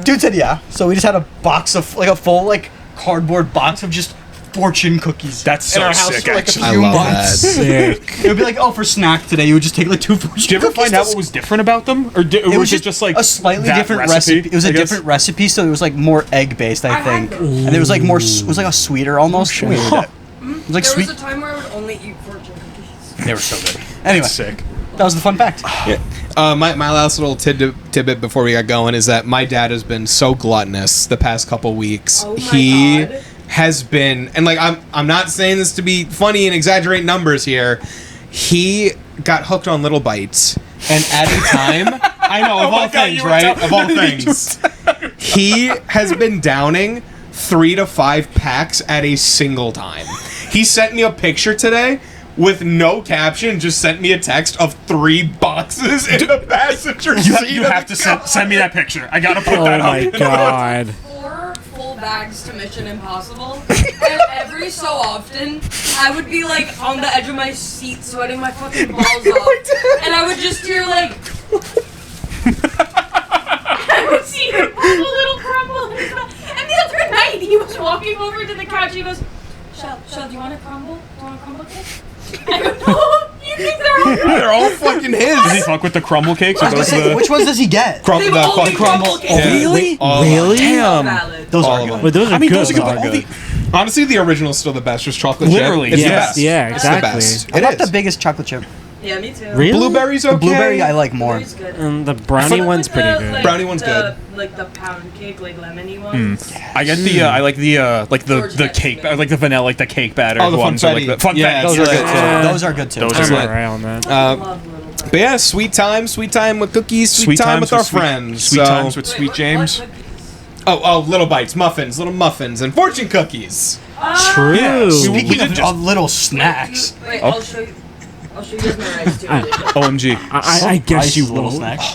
S5: Dude said, "Yeah." So we just had a box of like a full like cardboard box of just fortune cookies.
S2: That's
S5: in
S2: so
S5: our house
S2: sick,
S5: for like
S2: actually.
S5: a
S3: I
S5: few
S3: love
S5: months.
S1: Sick.
S5: It would be like, oh, for snack today, you would just take like 2 fortune
S2: Did you ever
S5: cookies.
S2: find out what was different about them, or
S5: It was
S2: just like
S5: a slightly
S2: that
S5: different recipe. It was
S2: I
S5: a
S2: guess?
S5: different recipe, so it was like more egg based, I
S4: I had
S5: think,
S4: those.
S5: and it was like more. It was like a sweeter almost. It was like
S4: There
S5: sweet.
S4: was a time where I would only eat fortune cookies.
S2: They were so good.
S5: Anyway,
S2: Sick.
S5: that was the fun fact.
S3: My last little tidbit before we got going is that my dad has been so gluttonous the past couple weeks.
S4: Oh my
S3: He
S4: God.
S3: has been, and like I'm not saying this to be funny and exaggerate numbers here. He got hooked on Little Bites, and at a time, I know of
S2: my
S3: all
S2: God,
S3: things,
S2: you were
S3: right?
S2: tell-
S3: Of all
S2: You
S3: things, he has been downing 3 to 5 packs at a single time. He sent me a picture today with no caption, just sent me a text of 3 boxes in the passenger seat.
S2: You
S3: of
S2: have
S3: the
S2: to
S3: car.
S2: send me that picture. I gotta put
S1: Oh
S2: that
S1: my
S2: up.
S1: god.
S4: 4 full bags to Mission Impossible, and every so often, I would be like on the edge of my seat, sweating my fucking balls off, and I would just hear like. I would see him pop a little crumble in his mouth. And the other night, he was walking over to the couch. He goes, "Shell, do you want a crumble? Do you want a crumble cake?" I go, "No, you think they're all?"
S3: They're all fucking
S2: Does he
S3: his.
S2: fuck with the crumble cakes? Or
S5: I was gonna
S2: those
S5: say,
S2: the...
S5: which ones does he get?
S4: They've
S3: The
S4: all been
S3: fucking
S4: crumble cakes.
S3: Yeah.
S1: Really?
S3: All
S1: Really?
S2: Damn.
S4: Valid.
S5: Those
S3: All
S5: are
S3: of
S5: good.
S3: them.
S1: But those are
S2: I mean,
S1: good.
S2: those are good.
S1: though.
S2: All the-
S3: Honestly, the original's still the best. Just chocolate
S2: Literally,
S3: chip. It's
S2: yes.
S3: the best.
S1: Yeah,
S3: It's the
S1: exactly.
S3: best.
S5: I'm
S3: It
S5: not
S3: is.
S5: the biggest chocolate chip.
S4: Yeah, me too.
S1: Really?
S3: Blueberries okay.
S5: The blueberry I like more.
S4: Blueberry's good.
S1: And the brownie
S4: But
S1: one's
S4: with
S1: pretty
S4: the,
S1: good.
S4: like,
S3: Brownie one's
S4: the-
S3: good.
S4: Like the pound cake, like lemony ones.
S2: I get the I like the
S4: George
S2: the cake
S4: Texas.
S2: like the vanilla like the cake batter
S3: Oh, the
S2: ones or like
S3: funfetti.
S2: the fun
S3: Yeah,
S2: those
S3: those
S2: are
S3: are
S2: good
S3: good.
S2: too.
S1: Yeah.
S5: Those are good too.
S2: Those are
S1: I'm
S2: good.
S1: alright on that.
S4: I love little bites.
S3: But yeah, sweet time with cookies, sweet time with our friends.
S2: Sweet
S3: So-
S2: times with
S4: Wait,
S2: Sweet
S4: what
S2: James.
S4: cookies?
S3: Oh, little bites, little muffins, and fortune cookies.
S1: True.
S2: Yeah, we
S5: Speaking
S2: did
S5: of,
S2: just-
S5: of little snacks,
S4: Wait,
S2: Oh.
S4: I'll show you. I'll show you guys my rice too.
S2: OMG.
S1: I guess
S5: Ice
S1: you
S5: little
S1: will.
S5: snacks.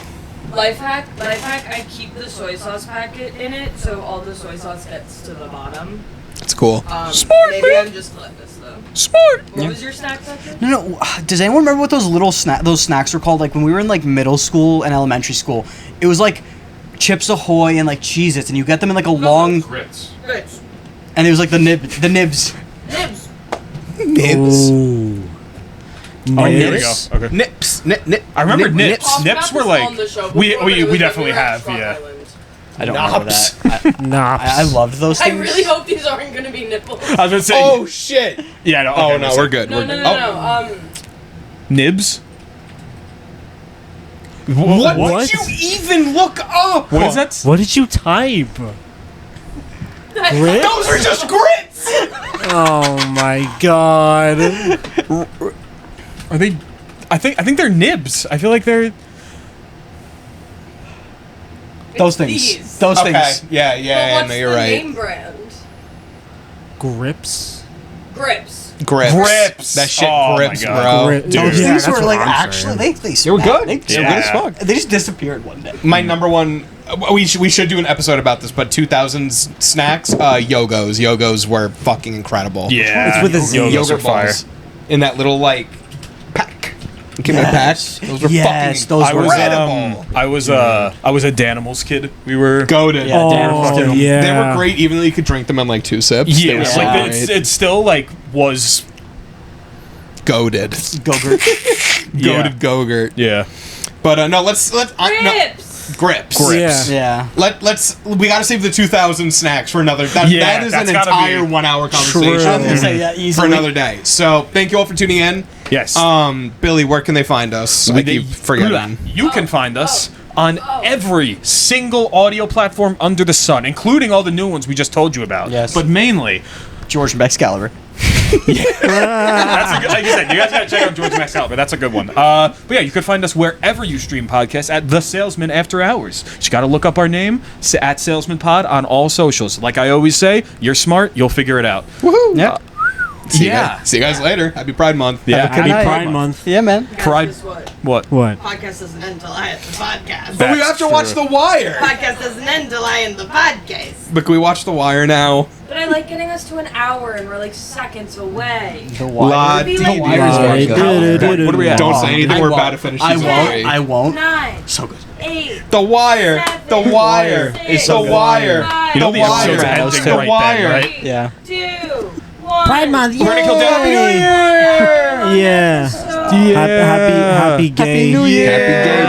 S4: Life hack. I keep the soy sauce packet in it, so all the soy sauce gets to the bottom.
S3: It's cool.
S4: Maybe I'm just clueless though.
S2: Smart.
S4: What was your snack section?
S5: No. Does anyone remember what those little those snacks were called? Like when we were in like middle school and elementary school, it was like Chips Ahoy and like Cheez-Its, and you get them in like a long,
S6: Grits.
S4: Grits.
S5: and it was like the nibs.
S4: Nibs.
S3: Nips.
S1: Ooh.
S2: Oh, here we go.
S1: Nips?
S2: Okay.
S3: Nips.
S2: I remember
S3: Nip-
S2: nips.
S4: Talked
S2: Nips
S4: about
S2: were
S4: this
S2: like
S4: on the show
S2: we
S4: before, but it was when
S2: definitely
S4: we were at
S2: have
S4: Rock
S2: yeah.
S4: Island.
S5: I don't remember
S3: Nops.
S5: that.
S1: Nops.
S5: I loved those
S4: I
S5: things.
S4: really hope these aren't gonna be nipples.
S2: I was gonna say
S3: Oh shit.
S2: yeah no.
S3: Oh
S2: okay,
S3: no,
S2: listen.
S3: we're good.
S4: No,
S3: we're
S4: no,
S3: good.
S4: no,
S3: Oh.
S4: no.
S2: Nibs.
S3: What
S1: What?
S3: did you even look up?
S2: What is that?
S1: What did you type? Grits?
S3: Those are just grits.
S1: Oh my god.
S2: Are they? I think they're nibs. I feel like they're.
S5: Those things.
S4: These.
S5: Those
S3: Okay.
S5: things.
S3: Yeah,
S4: But
S3: yeah.
S4: what's
S3: No, you're
S4: the
S3: right.
S4: name brand?
S1: Grips?
S4: Grips.
S3: Grips.
S2: Grips.
S3: That shit
S2: Oh my
S3: grips,
S2: God.
S3: bro.
S1: Grip-
S5: Those
S1: Dude, yeah,
S5: things
S1: that's
S5: were
S1: what
S5: like
S1: I'm
S5: actually
S1: saying.
S3: They were good.
S5: They,
S3: They were good as fuck.
S5: they just disappeared one day.
S3: My number one. We should do an episode about this, but 2000s snacks. Yogos. Yogos were fucking incredible.
S2: Yeah.
S1: It's with a Z.
S2: Yogos are
S3: Yogurt
S2: fire.
S3: balls in that little like pack. It came in a pack. Those were
S5: Yes,
S3: fucking
S5: those
S2: I
S5: were
S2: was
S3: incredible.
S2: I was a Danimals kid. We were
S3: Goated.
S5: Yeah, Dan
S1: Oh,
S5: fucking-
S1: yeah.
S3: They were great, even though you could drink them in like 2 sips. They
S2: yeah,
S3: were
S2: like
S3: so
S2: it's
S3: great.
S2: it's still like was
S3: Goated.
S5: Gogurt.
S2: yeah.
S3: Goated Gogurt.
S2: Yeah.
S3: But no, let's no,
S4: Grips.
S3: grips.
S1: Yeah.
S5: Yeah.
S3: Let's we gotta save the 2000 snacks for another. That
S2: Yeah,
S3: is
S2: that's
S3: an
S2: gotta
S3: entire
S2: be
S3: 1 hour
S1: True.
S3: conversation
S5: I was gonna say yeah,
S3: for
S5: easily.
S3: another day. So thank you all for tuning in.
S2: Yes.
S3: Billy, where can they find us? I keep forgetting.
S2: You can find us on every single audio platform under the sun, including all the new ones we just told you about.
S5: Yes.
S2: But mainly
S5: George from Excalibur.
S2: That's a good, like you said, you guys gotta check out George Maxwell, but that's a good one. But yeah, you can find us wherever you stream podcasts at The Salesman After Hours. Just gotta look up our name at Salesman Pod on all socials. Like I always say, you're smart, you'll figure it out.
S3: Woohoo!
S5: Yeah.
S3: See you guys later. Happy Pride Month.
S2: Yeah,
S5: Have a good
S1: Happy
S5: night.
S1: Pride Month.
S5: Yeah, man.
S4: Guys,
S2: Pride-
S4: guess what?
S2: What?
S4: Podcast doesn't end till I have the podcast.
S3: But we have to
S2: That's
S3: watch
S2: true.
S3: The Wire.
S4: Podcast doesn't end till I end the podcast.
S3: But can we watch The Wire now?
S7: But I like getting us to an hour and we're like seconds away.
S5: The
S3: La
S7: Be
S3: dee
S7: like-
S3: dee.
S5: Wire is very good.
S2: What are we at?
S3: Don't say anything.
S5: I
S3: We're
S5: won't.
S3: about to finish
S5: I
S3: season
S5: won't.
S3: 3.
S5: I won't.
S7: 9,
S5: So good.
S7: 8,
S3: The Wire. The Wire.
S7: Six,
S3: It's The Wire.
S2: You know
S3: The
S2: the episode's
S3: Wire.
S2: ending
S3: The
S2: right
S3: Wire.
S2: then, right?
S5: Yeah.
S7: 2, 1.
S1: Pride Month.
S2: We're gonna kill Dan.
S3: Happy New Year.
S1: Yeah.
S7: So-
S1: Happy gay.
S5: Happy New Year.
S3: Happy gay